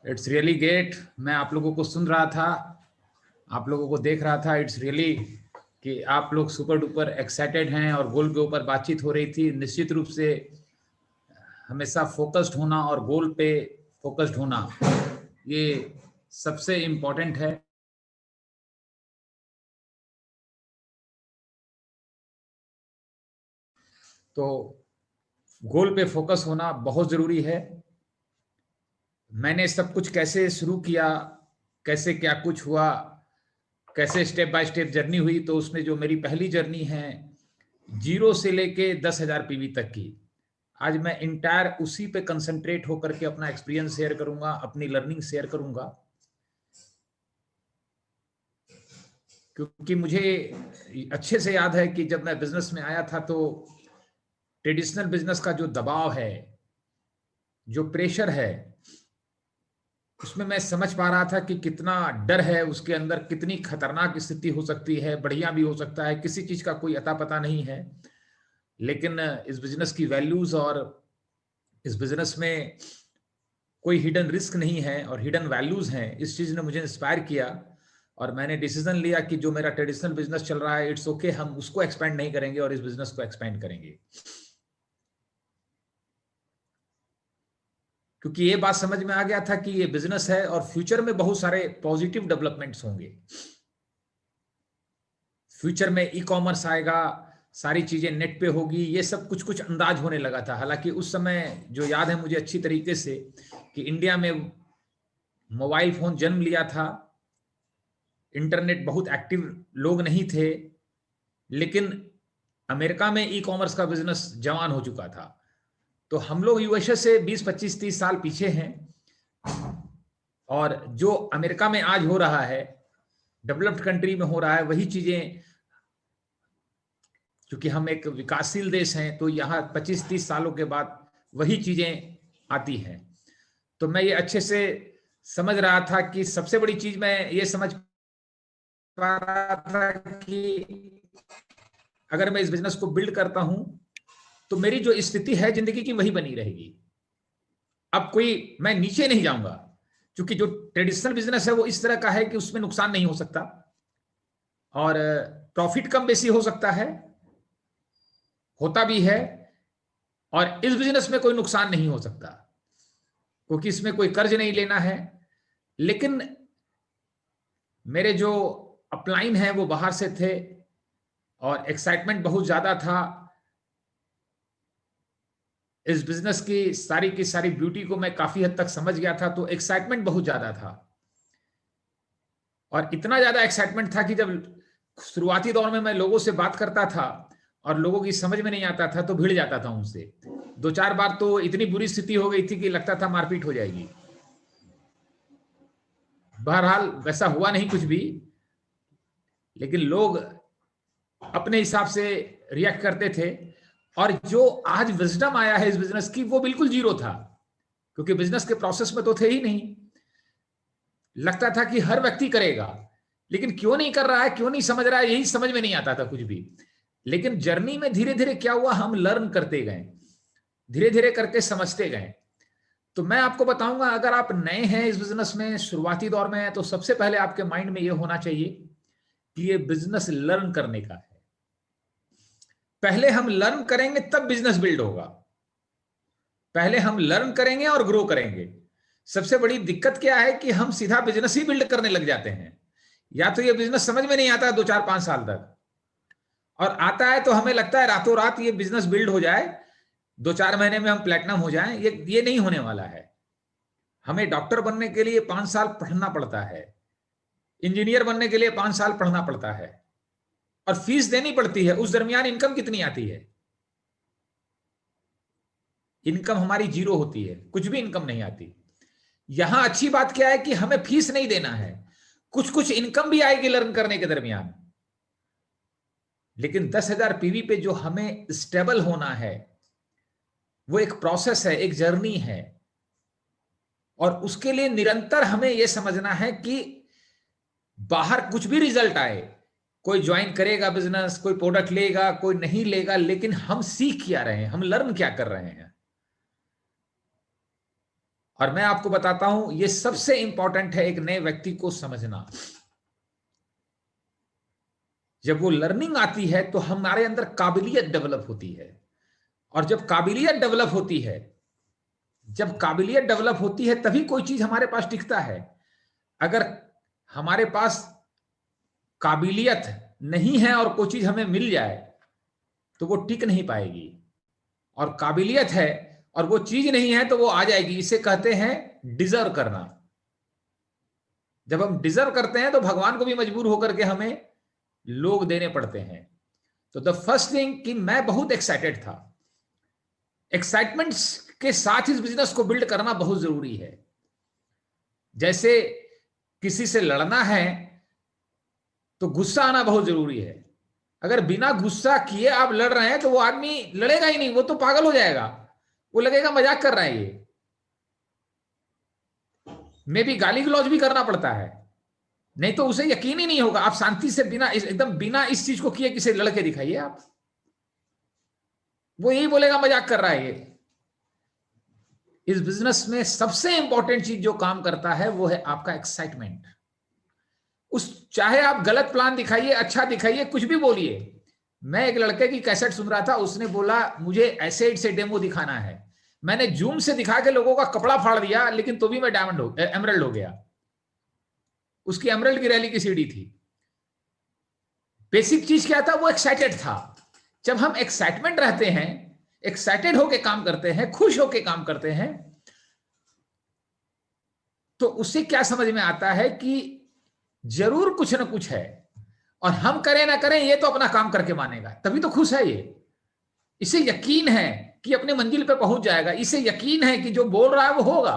It's really great. मैं आप लोगों को सुन रहा था, आप लोगों को देख रहा था। इट्स रियली कि आप लोग सुपर डुपर एक्साइटेड हैं और गोल के ऊपर बातचीत हो रही थी। निश्चित रूप से हमेशा फोकस्ड होना और गोल पे फोकस्ड होना, ये सबसे इम्पोर्टेंट है। तो गोल पे फोकस होना बहुत ज़रूरी है। मैंने सब कुछ कैसे शुरू किया, कैसे क्या कुछ हुआ, कैसे स्टेप बाय स्टेप जर्नी हुई, तो उसमें जो मेरी पहली जर्नी है 0 से लेके 10,000 पीवी तक की, आज मैं इंटायर उसी पे कंसंट्रेट होकर के अपना एक्सपीरियंस शेयर करूंगा, अपनी लर्निंग शेयर करूंगा। क्योंकि मुझे अच्छे से याद है कि जब मैं बिजनेस में आया था तो ट्रेडिशनल बिजनेस का जो दबाव है, जो प्रेशर है, उसमें मैं समझ पा रहा था कि कितना डर है उसके अंदर, कितनी खतरनाक स्थिति हो सकती है, बढ़िया भी हो सकता है, किसी चीज का कोई अता पता नहीं है। लेकिन इस बिजनेस की वैल्यूज और इस बिजनेस में कोई हिडन रिस्क नहीं है और हिडन वैल्यूज हैं, इस चीज ने मुझे इंस्पायर किया। और मैंने डिसीजन लिया कि जो मेरा ट्रेडिशनल बिजनेस चल रहा है, इट्स ओके, हम उसको एक्सपेंड नहीं करेंगे और इस बिजनेस को एक्सपेंड करेंगे। क्योंकि ये बात समझ में आ गया था कि ये बिजनेस है और फ्यूचर में बहुत सारे पॉजिटिव डेवलपमेंट्स होंगे। फ्यूचर में ई कॉमर्स आएगा, सारी चीजें नेट पे होगी, ये सब कुछ कुछ अंदाज होने लगा था। हालांकि उस समय जो याद है मुझे अच्छी तरीके से कि इंडिया में मोबाइल फोन जन्म लिया था, इंटरनेट बहुत एक्टिव लोग नहीं थे, लेकिन अमेरिका में ई कॉमर्स का बिजनेस जवान हो चुका था। तो हम लोग यूएसए से 20, 25, 30 साल पीछे हैं। और जो अमेरिका में आज हो रहा है, डेवलप्ड कंट्री में हो रहा है, वही चीजें, क्योंकि हम एक विकासशील देश हैं, तो यहाँ 25-30 सालों के बाद वही चीजें आती हैं। तो मैं ये अच्छे से समझ रहा था कि सबसे बड़ी चीज मैं ये समझ पा रहा था कि अगर मैं इस बिजनेस को बिल्ड करता हूं तो मेरी जो स्थिति है जिंदगी की वही बनी रहेगी। अब कोई, मैं नीचे नहीं जाऊंगा, क्योंकि जो ट्रेडिशनल बिजनेस है वो इस तरह का है कि उसमें नुकसान नहीं हो सकता और प्रॉफिट कम बेसी हो सकता है, होता भी है। और इस बिजनेस में कोई नुकसान नहीं हो सकता क्योंकि इसमें कोई कर्ज नहीं लेना है। लेकिन मेरे जो अपलाइन है वो बाहर से थे और एक्साइटमेंट बहुत ज्यादा था। इस बिजनेस की सारी ब्यूटी को मैं काफी हद तक समझ गया था, तो एक्साइटमेंट बहुत ज्यादा था। और इतना ज्यादा एक्साइटमेंट था कि जब शुरुआती दौर में मैं लोगों से बात करता था और लोगों की समझ में नहीं आता था तो भिड़ जाता था उनसे। 2-4 बार तो इतनी बुरी स्थिति हो गई थी कि लगता था मारपीट हो जाएगी। बहरहाल वैसा हुआ नहीं कुछ भी, लेकिन लोग अपने हिसाब से रिएक्ट करते थे। और जो आज विजडम आया है इस बिजनेस की, वो बिल्कुल जीरो था, क्योंकि बिजनेस के प्रोसेस में तो थे ही नहीं। लगता था कि हर व्यक्ति करेगा, लेकिन क्यों नहीं कर रहा है, क्यों नहीं समझ रहा है, यही समझ में नहीं आता था कुछ भी। लेकिन जर्नी में धीरे धीरे क्या हुआ, हम लर्न करते गए, धीरे धीरे करके समझते गए। तो मैं आपको बताऊंगा, अगर आप नए हैं इस बिजनेस में, शुरुआती दौर में हैं, तो सबसे पहले आपके माइंड में यह होना चाहिए कि ये बिजनेस लर्न करने का है। पहले हम लर्न करेंगे तब बिजनेस बिल्ड होगा। पहले हम लर्न करेंगे और ग्रो करेंगे। सबसे बड़ी दिक्कत क्या है कि हम सीधा बिजनेस ही बिल्ड करने लग जाते हैं। या तो ये बिजनेस समझ में नहीं आता 2, 4, 5 साल तक, और आता है तो हमें लगता है रातों रात ये बिजनेस बिल्ड हो जाए, 2-4 महीने में हम प्लेटिनम हो जाएं। ये नहीं होने वाला है। हमें डॉक्टर बनने के लिए 5 साल पढ़ना पड़ता है, इंजीनियर बनने के लिए 5 साल पढ़ना पड़ता है, और फीस देनी पड़ती है। उस दरमियान इनकम कितनी आती है? इनकम हमारी जीरो होती है, कुछ भी इनकम नहीं आती। यहां अच्छी बात क्या है कि हमें फीस नहीं देना है, कुछ कुछ इनकम भी आएगी लर्न करने के दरमियान। लेकिन 10,000 पीवी पे जो हमें स्टेबल होना है, वो एक प्रोसेस है, एक जर्नी है। और उसके लिए निरंतर हमें यह समझना है कि बाहर कुछ भी रिजल्ट आए, कोई ज्वाइन करेगा बिजनेस, कोई प्रोडक्ट लेगा, कोई नहीं लेगा, लेकिन हम सीख क्या रहे हैं, हम लर्न क्या कर रहे हैं। और मैं आपको बताता हूं, ये सबसे इंपॉर्टेंट है एक नए व्यक्ति को समझना। जब वो लर्निंग आती है तो हमारे अंदर काबिलियत डेवलप होती है, और जब काबिलियत डेवलप होती है, तभी कोई चीज हमारे पास टिकता है। अगर हमारे पास काबिलियत नहीं है और कोई चीज हमें मिल जाए तो वो टिक नहीं पाएगी, और काबिलियत है और वो चीज नहीं है तो वो आ जाएगी। इसे कहते हैं डिजर्व करना। जब हम डिजर्व करते हैं तो भगवान को भी मजबूर होकर के हमें लोग देने पड़ते हैं। तो द फर्स्ट थिंग कि मैं बहुत एक्साइटेड था। एक्साइटमेंट के साथ इस बिजनेस को बिल्ड करना बहुत जरूरी है। जैसे किसी से लड़ना है तो गुस्सा आना बहुत जरूरी है। अगर बिना गुस्सा किए आप लड़ रहे हैं तो वो आदमी लड़ेगा ही नहीं, वो तो पागल हो जाएगा, वो लगेगा मजाक कर रहा है। ये मे भी गाली गलौज भी करना पड़ता है, नहीं तो उसे यकीन ही नहीं होगा। आप शांति से बिना एकदम बिना इस चीज को किए किसी लड़के दिखाइए आप, वो यही बोलेगा मजाक कर रहा है ये। इस बिजनेस में सबसे इंपॉर्टेंट चीज जो काम करता है वो है आपका एक्साइटमेंट। चाहे आप गलत प्लान दिखाइए, अच्छा दिखाइए, कुछ भी बोलिए। मैं एक लड़के की कैसेट सुन रहा था, उसने बोला मुझे ऐसे से डेमो दिखाना है। मैंने जूम से दिखा के लोगों का कपड़ा फाड़ दिया, लेकिन तो भी मैं एमरल्ड हो गया। उसकी एमरल्ड की रैली की सीडी थी। बेसिक चीज क्या था? वो एक्साइटेड था। जब हम एक्साइटमेंट रहते हैं, एक्साइटेड होके काम करते हैं, खुश होके काम करते हैं, तो उससे क्या समझ में आता है कि जरूर कुछ ना कुछ है, और हम करें ना करें ये तो अपना काम करके मानेगा, तभी तो खुश है ये। इसे यकीन है कि अपने मंजिल पे पहुंच जाएगा, इसे यकीन है कि जो बोल रहा है वो होगा।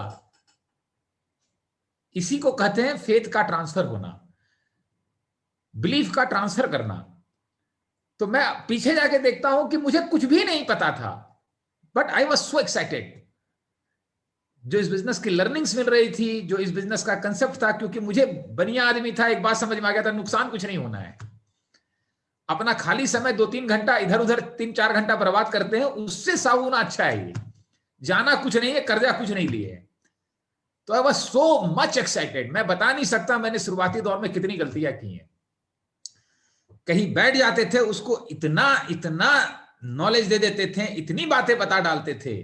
इसी को कहते हैं फेथ का ट्रांसफर होना, बिलीफ का ट्रांसफर करना। तो मैं पीछे जाके देखता हूं कि मुझे कुछ भी नहीं पता था, but I was so excited. जो इस बिजनेस की लर्निंग्स मिल रही थी, जो इस बिजनेस का कंसेप्ट था, क्योंकि मुझे बनिया आदमी था, एक बात समझ में आ गया था, नुकसान कुछ नहीं होना है। अपना खाली समय 2-3 घंटा इधर उधर 3-4 घंटा बर्बाद करते हैं, उससे सागुना अच्छा है ये। जाना कुछ नहीं है, कर्जा कुछ नहीं लिए है। तो I was so much excited, मैं बता नहीं सकता मैंने शुरुआती दौर में कितनी गलतियां की हैं। कहीं बैठ जाते थे, उसको इतना इतना नॉलेज दे देते थे, इतनी बातें बता डालते थे।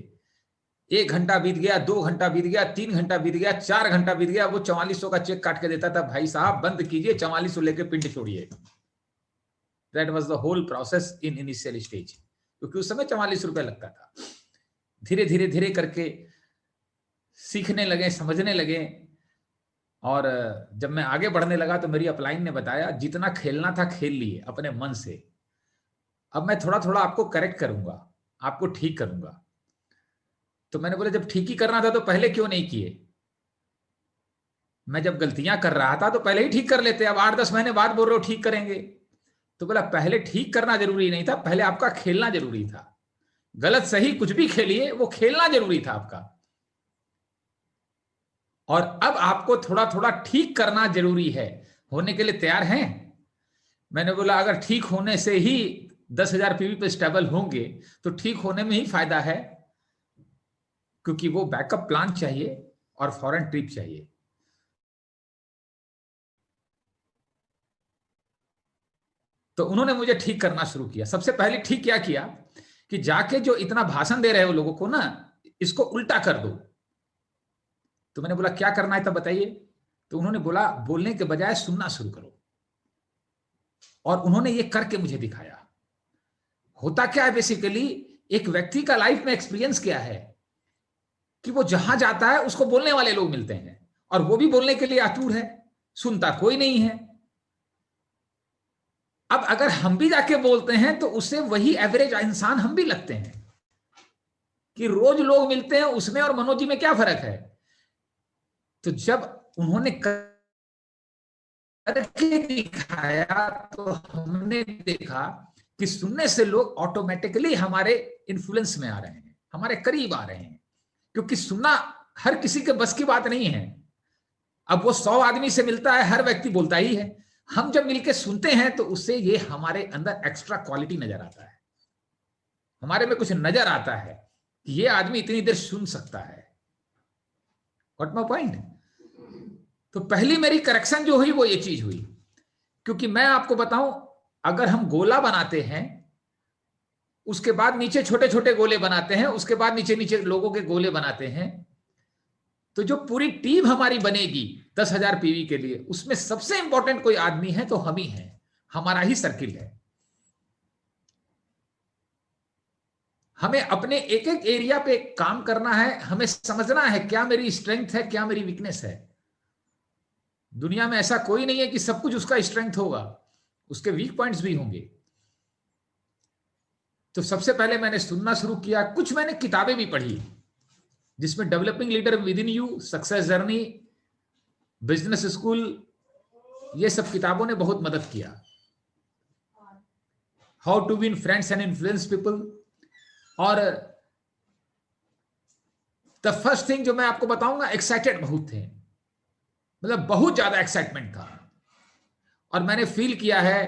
1 घंटा बीत गया, 2 घंटा बीत गया, 3 घंटा बीत गया, 4 घंटा बीत गया, वो 4400 का चेक काट के देता था, भाई साहब बंद कीजिए, 4400 लेके पिंड छोड़िए। That was the whole process in initial stage, क्योंकि उस समय 44 रुपए लगता था। धीरे धीरे धीरे करके सीखने लगे, समझने लगे, और जब मैं आगे बढ़ने लगा तो मेरी अपलाइन ने बताया जितना खेलना था खेल लिए अपने मन से, अब मैं थोड़ा थोड़ा आपको करेक्ट करूंगा, आपको ठीक करूंगा। तो मैंने बोला जब ठीक ही करना था तो पहले क्यों नहीं किए? मैं जब गलतियां कर रहा था तो पहले ही ठीक कर लेते, अब 8-10 महीने बाद बोल रहे हो ठीक करेंगे। तो बोला पहले ठीक करना जरूरी नहीं था, पहले आपका खेलना जरूरी था। गलत सही कुछ भी खेलिए, वो खेलना जरूरी था आपका, और अब आपको थोड़ा थोड़ा ठीक करना जरूरी है। होने के लिए तैयार हैं? मैंने बोला अगर ठीक होने से ही 10,000 पीवी पे स्टेबल होंगे तो ठीक होने में ही फायदा है, क्योंकि वो बैकअप प्लान चाहिए और फॉरेन ट्रिप चाहिए। तो उन्होंने मुझे ठीक करना शुरू किया। सबसे पहले ठीक क्या किया कि जाके जो इतना भाषण दे रहे हो लोगों को ना, इसको उल्टा कर दो। तो मैंने बोला क्या करना है तब बताइए। तो उन्होंने बोला बोलने के बजाय सुनना शुरू करो, और उन्होंने ये करके मुझे दिखाया। होता क्या है बेसिकली, एक व्यक्ति का लाइफ में एक्सपीरियंस क्या है कि वो जहां जाता है उसको बोलने वाले लोग मिलते हैं, और वो भी बोलने के लिए आतुर है, सुनता कोई नहीं है। अब अगर हम भी जाके बोलते हैं तो उससे वही एवरेज इंसान हम भी लगते हैं, कि रोज लोग मिलते हैं, उसमें और मनोज जी में क्या फर्क है। तो जब उन्होंने करके दिखाया तो हमने देखा कि सुनने से लोग ऑटोमेटिकली हमारे इन्फ्लुएंस में आ रहे हैं, हमारे करीब आ रहे हैं, क्योंकि सुनना हर किसी के बस की बात नहीं है। अब वो 100 आदमी से मिलता है, हर व्यक्ति बोलता ही है। हम जब मिलके सुनते हैं तो उससे ये हमारे अंदर एक्स्ट्रा क्वालिटी नजर आता है, हमारे में कुछ नजर आता है कि ये आदमी इतनी देर सुन सकता है। What my point? तो पहली मेरी करेक्शन जो हुई वो ये चीज हुई, क्योंकि मैं आपको बताऊं, अगर हम गोला बनाते हैं, उसके बाद नीचे छोटे छोटे गोले बनाते हैं, उसके बाद नीचे नीचे लोगों के गोले बनाते हैं, तो जो पूरी टीम हमारी बनेगी 10,000 पीवी के लिए, उसमें सबसे इंपॉर्टेंट कोई आदमी है तो हम ही हैं, हमारा ही सर्किल है। हमें अपने एक एक एरिया पे काम करना है, हमें समझना है क्या मेरी स्ट्रेंथ है, क्या मेरी वीकनेस है। दुनिया में ऐसा कोई नहीं है कि सब कुछ उसका स्ट्रेंथ होगा, उसके वीक पॉइंट्स भी होंगे। तो सबसे पहले मैंने सुनना शुरू किया, कुछ मैंने किताबें भी पढ़ी जिसमें developing leader within you, success journey, business school, ये सब किताबों ने बहुत मदद किया। How to win friends and influence people. और द फर्स्ट थिंग जो मैं आपको बताऊंगा, एक्साइटेड बहुत थे, मतलब बहुत ज्यादा एक्साइटमेंट था। और मैंने फील किया है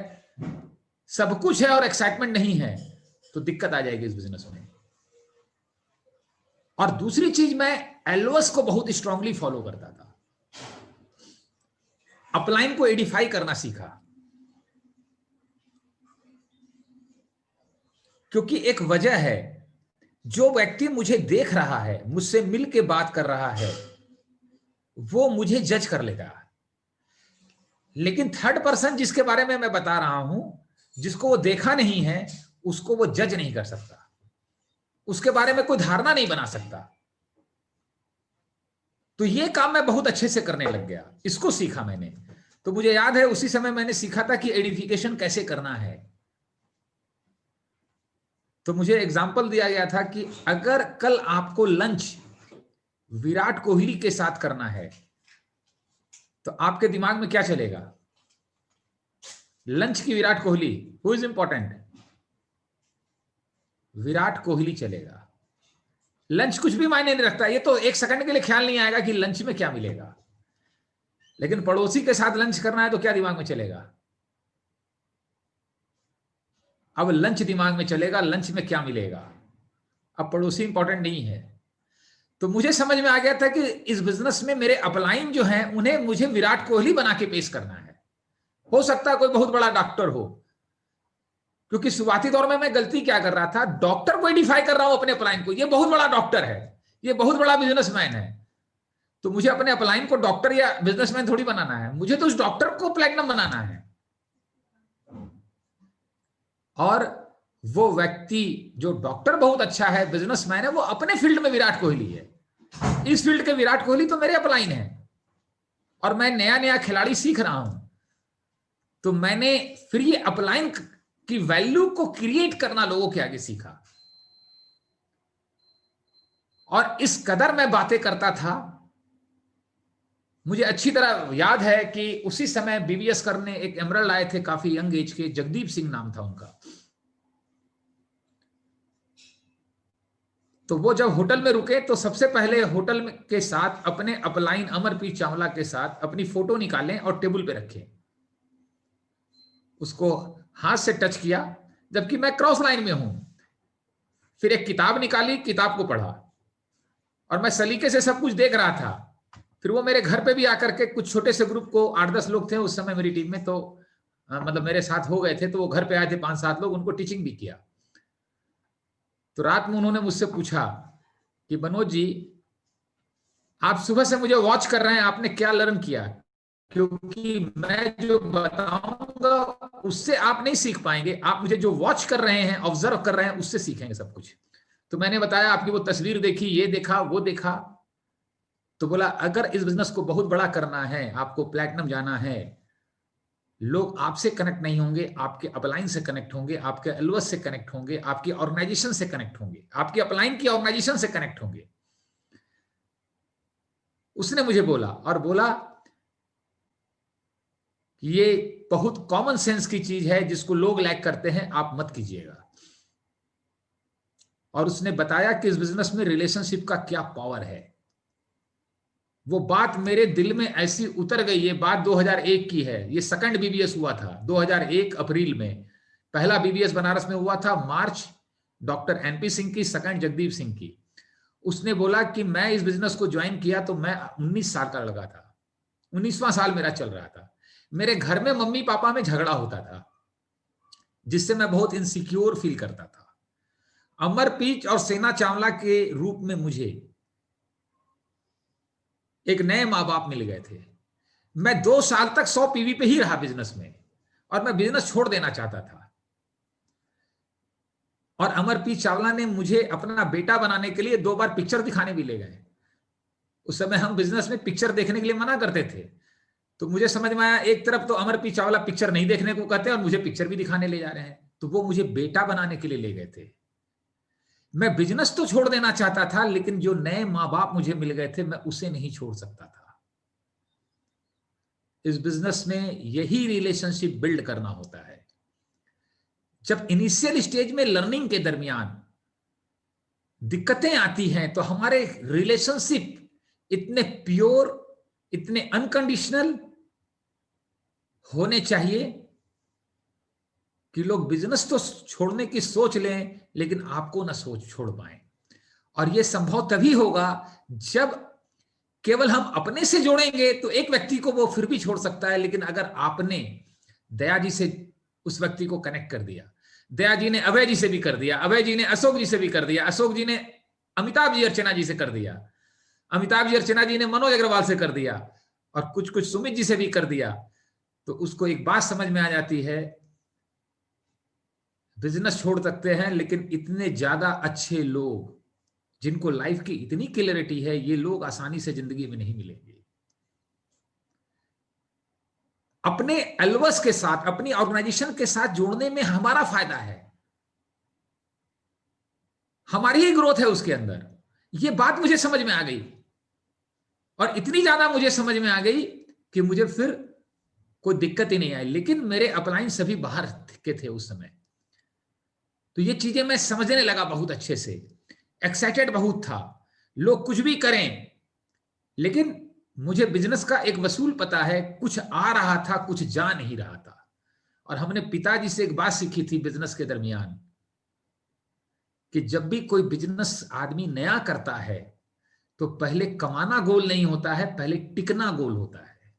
सब कुछ है और एक्साइटमेंट नहीं है तो दिक्कत आ जाएगी इस बिजनेस में। और दूसरी चीज, मैं एलओएस को बहुत स्ट्रांगली फॉलो करता था, अपलाइन को एडिफाई करना सीखा, क्योंकि एक वजह है, जो व्यक्ति मुझे देख रहा है, मुझसे मिल के बात कर रहा है, वो मुझे जज कर लेगा, लेकिन थर्ड पर्सन जिसके बारे में मैं बता रहा हूं, जिसको वो देखा नहीं है, उसको वो जज नहीं कर सकता, उसके बारे में कोई धारणा नहीं बना सकता। तो ये काम मैं बहुत अच्छे से करने लग गया, इसको सीखा मैंने। तो मुझे याद है उसी समय मैंने सीखा था कि एडिफिकेशन कैसे करना है। तो मुझे एग्जाम्पल दिया गया था कि अगर कल आपको लंच विराट कोहली के साथ करना है तो आपके दिमाग में क्या चलेगा? लंच की Virat Kohli, who is important? Virat Kohli चलेगा। लंच कुछ भी मायने नहीं रखता, ये तो एक सेकंड के लिए ख्याल नहीं आएगा कि लंच में क्या मिलेगा। लेकिन पड़ोसी के साथ लंच करना है तो क्या दिमाग में चलेगा? अब लंच दिमाग में चलेगा, लंच में क्या मिलेगा। अब पड़ोसी इंपॉर्टेंट नहीं है। तो मुझे समझ में आ गया था कि इस बिजनेस में मेरे अपलाइन जो हैं, उन्हें मुझे विराट कोहली बना के पेश करना है। हो सकता है कोई बहुत बड़ा डॉक्टर हो, क्योंकि शुरुआती दौर में मैं गलती क्या कर रहा था, डॉक्टर को डिफाई कर रहा हूं अपने अपलाइन को, ये बहुत बड़ा डॉक्टर है, ये बहुत बड़ा बिजनेसमैन है। तो मुझे अपने अपलाइन को डॉक्टर या बिजनेसमैन थोड़ी बनाना है, मुझे तो उस डॉक्टर को प्लैटिनम बनाना है। और वो व्यक्ति जो डॉक्टर बहुत अच्छा है, बिजनेसमैन है, वो अपने फील्ड में विराट कोहली है। इस फील्ड के विराट कोहली तो मेरे अपलाइन है, और मैं नया नया खिलाड़ी सीख रहा हूं। तो मैंने फिर ये अपलाइन की वैल्यू को क्रिएट करना लोगों के आगे सीखा। और इस कदर मैं बातें करता था, मुझे अच्छी तरह याद है कि उसी समय बीबीएस करने एक एमरल्ड आए थे, काफी यंग एज के, जगदीप सिंह नाम था उनका। तो वो जब होटल में रुके तो सबसे पहले होटल में के साथ अपने अपलाइन अमरप्रीत चावला के साथ अपनी फोटो निकालें और टेबल पे रखें। उसको हाथ से टच किया, जबकि मैं क्रॉस लाइन में हूं। फिर एक किताब निकाली, किताब को पढ़ा, और मैं सलीके से सब कुछ देख रहा था। फिर वो मेरे घर पे भी आकर के, कुछ छोटे से ग्रुप को 8-10 लोग थे उस समय मेरी टीम में, तो मतलब मेरे साथ हो गए थे, तो वो घर पे आए थे 5-7 लोग, उनको टीचिंग भी किया। तो रात में उन्होंने मुझसे पूछा कि मनोज जी, आप सुबह से मुझे वॉच कर रहे हैं, आपने क्या लर्न किया? क्योंकि मैं जो बताऊंगा उससे आप नहीं सीख पाएंगे, आप मुझे जो वॉच कर रहे हैं, ऑब्जर्व कर रहे हैं, उससे सीखेंगे सब कुछ। तो मैंने बताया, आपकी वो तस्वीर देखी, ये देखा, वो देखा। तो बोला, अगर इस बिजनेस को बहुत बड़ा करना है, आपको प्लैटिनम जाना है, लोग आपसे कनेक्ट नहीं होंगे, आपके अपलाइन से कनेक्ट होंगे, आपके एलओएस से कनेक्ट होंगे, आपकी ऑर्गेनाइजेशन से कनेक्ट होंगे, आपकी अपलाइन की ऑर्गेनाइजेशन से कनेक्ट होंगे। उसने मुझे बोला, और बोला कि ये बहुत कॉमन सेंस की चीज है, जिसको लोग लैक करते हैं, आप मत कीजिएगा। और उसने बताया कि इस बिजनेस में रिलेशनशिप का क्या पावर है। वो बात मेरे दिल में ऐसी उतर गई। ये बात 2001 की है, ये सेकंड बीबीएस हुआ था 2001 अप्रैल में। पहला बीबीएस बनारस में हुआ था मार्च, डॉक्टर एनपी सिंह की, सेकंड जगदीप सिंह की। उसने बोला कि मैं इस बिजनेस को ज्वाइन किया तो मैं 19 साल का लड़का था, 19वां साल मेरा चल रहा था। मेरे घर में मम्मी पापा में झगड़ा होता था, जिससे मैं बहुत इनसिक्योर फील करता था। अमरप्रीत और सेना चावला के रूप में मुझे एक नए माँ बाप मिल गए थे। मैं 2 साल तक 100 पीवी पे ही रहा बिजनेस में, और मैं बिजनेस छोड़ देना चाहता था। और अमरप्रीत चावला ने मुझे अपना बेटा बनाने के लिए 2 बार पिक्चर दिखाने भी ले गए। उस समय हम बिजनेस में पिक्चर देखने के लिए मना करते थे, तो मुझे समझ में आया एक तरफ तो अमरप्रीत चावला पिक्चर नहीं देखने को कहते हैं और मुझे पिक्चर भी दिखाने ले जा रहे हैं, तो वो मुझे बेटा बनाने के लिए ले गए थे। मैं बिजनेस तो छोड़ देना चाहता था, लेकिन जो नए माँ बाप मुझे मिल गए थे मैं उसे नहीं छोड़ सकता था। इस बिजनेस में यही रिलेशनशिप बिल्ड करना होता है। जब इनिशियल स्टेज में लर्निंग के दरमियान दिक्कतें आती हैं तो हमारे रिलेशनशिप इतने प्योर, इतने अनकंडीशनल होने चाहिए कि लोग बिजनेस तो छोड़ने की सोच लें, लेकिन आपको ना सोच छोड़ पाए। और यह संभव तभी होगा जब केवल हम अपने से जोड़ेंगे तो एक व्यक्ति को वो फिर भी छोड़ सकता है, लेकिन अगर आपने दया जी से उस व्यक्ति को कनेक्ट कर दिया, दया जी ने अभय जी से भी कर दिया, अभय जी ने अशोक जी से भी कर दिया, अशोक जी ने अमिताभ जी अर्चना जी से कर दिया, अमिताभ जी अर्चना जी ने मनोज अग्रवाल से कर दिया, और कुछ कुछ सुमित जी से भी कर दिया, तो उसको एक बात समझ में आ जाती है, बिजनेस छोड़ सकते हैं, लेकिन इतने ज्यादा अच्छे लोग जिनको लाइफ की इतनी क्लियरिटी है, ये लोग आसानी से जिंदगी में नहीं मिलेंगे। अपने एल्वस के साथ, अपनी ऑर्गेनाइजेशन के साथ जोड़ने में हमारा फायदा है, हमारी ही ग्रोथ है उसके अंदर। ये बात मुझे समझ में आ गई, और इतनी ज्यादा मुझे समझ में आ गई कि मुझे फिर कोई दिक्कत ही नहीं आई। लेकिन मेरे अपलाइन सभी बाहर के थे उस समय, तो ये चीजें मैं समझने लगा बहुत अच्छे से, एक्साइटेड बहुत था। लोग कुछ भी करें, लेकिन मुझे बिजनेस का एक वसूल पता है, कुछ आ रहा था, कुछ जा नहीं रहा था। और हमने पिताजी से एक बात सीखी थी बिजनेस के दरमियान, कि जब भी कोई बिजनेस आदमी नया करता है तो पहले कमाना गोल नहीं होता है, पहले टिकना गोल होता है।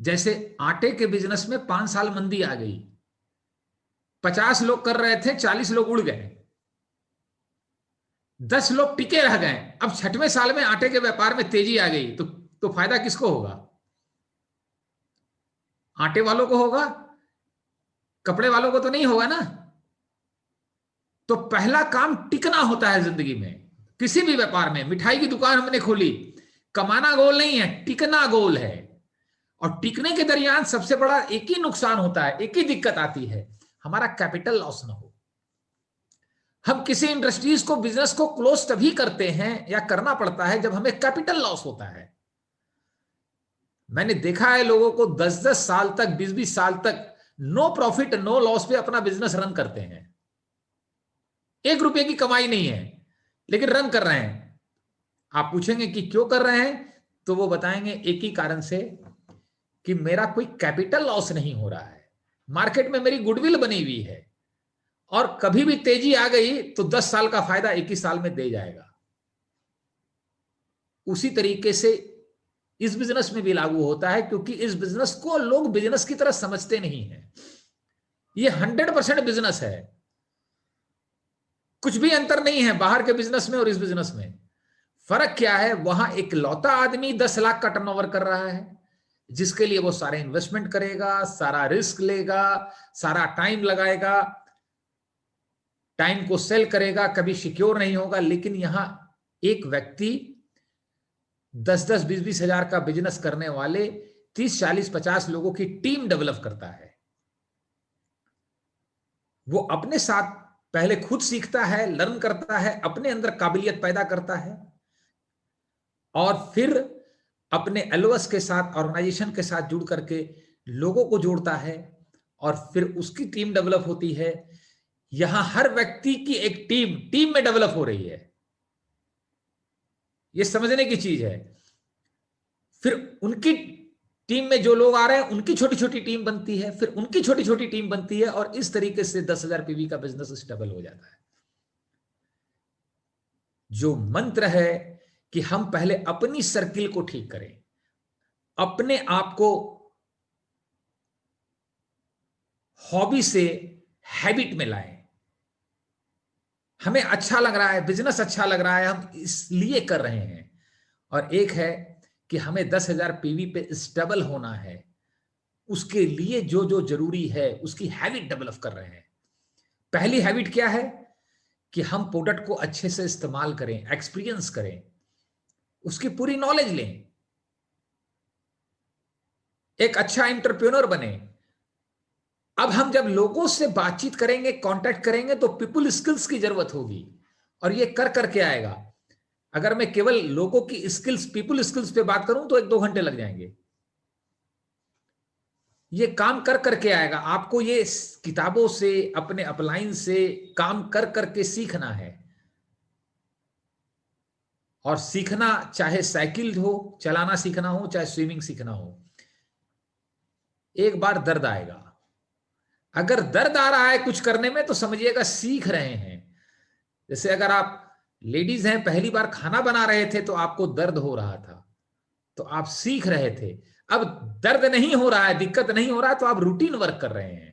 जैसे आटे के बिजनेस में 5 साल मंदी आ गई, 50 लोग कर रहे थे, 40 लोग उड़ गए, 10 लोग टिके रह गए। अब 6वें साल में आटे के व्यापार में तेजी आ गई, तो फायदा किसको होगा? आटे वालों को होगा, कपड़े वालों को तो नहीं होगा ना। तो पहला काम टिकना होता है जिंदगी में, किसी भी व्यापार में। मिठाई की दुकान हमने खोली, कमाना गोल नहीं है, टिकना गोल है। और टिकने के दरमियान सबसे बड़ा एक ही नुकसान होता है, एक ही दिक्कत आती है, हमारा कैपिटल लॉस ना हो। हम किसी इंडस्ट्रीज को, बिजनेस को क्लोज तभी करते हैं या करना पड़ता है जब हमें कैपिटल लॉस होता है। मैंने देखा है लोगों को 10-10 साल तक, 20-20 साल तक नो प्रॉफिट नो लॉस पे अपना बिजनेस रन करते हैं, 1 रुपए की कमाई नहीं है, लेकिन रन कर रहे हैं। आप पूछेंगे कि क्यों कर रहे हैं, तो वो बताएंगे एक ही कारण से, कि मेरा कोई कैपिटल लॉस नहीं हो रहा है, मार्केट में मेरी गुडविल बनी हुई है, और कभी भी तेजी आ गई तो 10 साल का फायदा 1 ही साल में दे जाएगा। उसी तरीके से इस बिजनेस में भी लागू होता है, क्योंकि इस बिजनेस को लोग बिजनेस की तरह समझते नहीं है। ये 100% बिजनेस है, कुछ भी अंतर नहीं है बाहर के बिजनेस में और इस बिजनेस में। फर्क क्या है, वहां एक लौता आदमी 10 लाख का टर्नओवर कर रहा है, जिसके लिए वो सारे इन्वेस्टमेंट करेगा, सारा रिस्क लेगा, सारा टाइम लगाएगा, टाइम को सेल करेगा, कभी सिक्योर नहीं होगा। लेकिन यहां एक व्यक्ति 10-10, 20-20 हजार का बिजनेस करने वाले 30, 40, 50 लोगों की टीम डेवलप करता है। वो अपने साथ पहले खुद सीखता है, लर्न करता है, अपने अंदर काबिलियत पैदा करता है, और फिर अपने एलओएस के साथ, ऑर्गेनाइजेशन के साथ जुड़ करके लोगों को जोड़ता है, और फिर उसकी टीम डेवलप होती है। यहां हर व्यक्ति की एक टीम में डेवलप हो रही है, यह समझने की चीज है। फिर उनकी टीम में जो लोग आ रहे हैं, उनकी छोटी छोटी टीम बनती है, फिर उनकी छोटी छोटी टीम बनती है, और इस तरीके से 10,000 पीवी का बिजनेस स्टेबल हो जाता है। जो मंत्र है कि हम पहले अपनी सर्किल को ठीक करें, अपने आप को हॉबी से हैबिट में लाएं। हमें अच्छा लग रहा है, बिजनेस अच्छा लग रहा है, हम इसलिए कर रहे हैं। और एक है कि हमें 10,000 पीवी पे स्टेबल होना है, उसके लिए जो जो जरूरी है उसकी हैबिट डेवलप कर रहे हैं। पहली हैबिट क्या है कि हम प्रोडक्ट को अच्छे से इस्तेमाल करें, एक्सपीरियंस करें, उसकी पूरी नॉलेज लें, एक अच्छा एंटरप्रेन्योर बने। अब हम जब लोगों से बातचीत करेंगे, कांटेक्ट करेंगे, तो पीपल स्किल्स की जरूरत होगी, और ये कर करके आएगा। अगर मैं केवल लोगों की स्किल्स, पीपल स्किल्स पे बात करूं तो 1-2 घंटे लग जाएंगे। ये काम कर करके आएगा। आपको ये किताबों से, अपने अपलाइन से काम कर करके सीखना है। और सीखना, चाहे साइकिल हो चलाना सीखना हो, चाहे स्विमिंग सीखना हो, एक बार दर्द आएगा। अगर दर्द आ रहा है कुछ करने में तो समझिएगा सीख रहे हैं। जैसे अगर आप लेडीज हैं, पहली बार खाना बना रहे थे तो आपको दर्द हो रहा था, तो आप सीख रहे थे। अब दर्द नहीं हो रहा है, दिक्कत नहीं हो रहा है, तो आप रूटीन वर्क कर रहे हैं।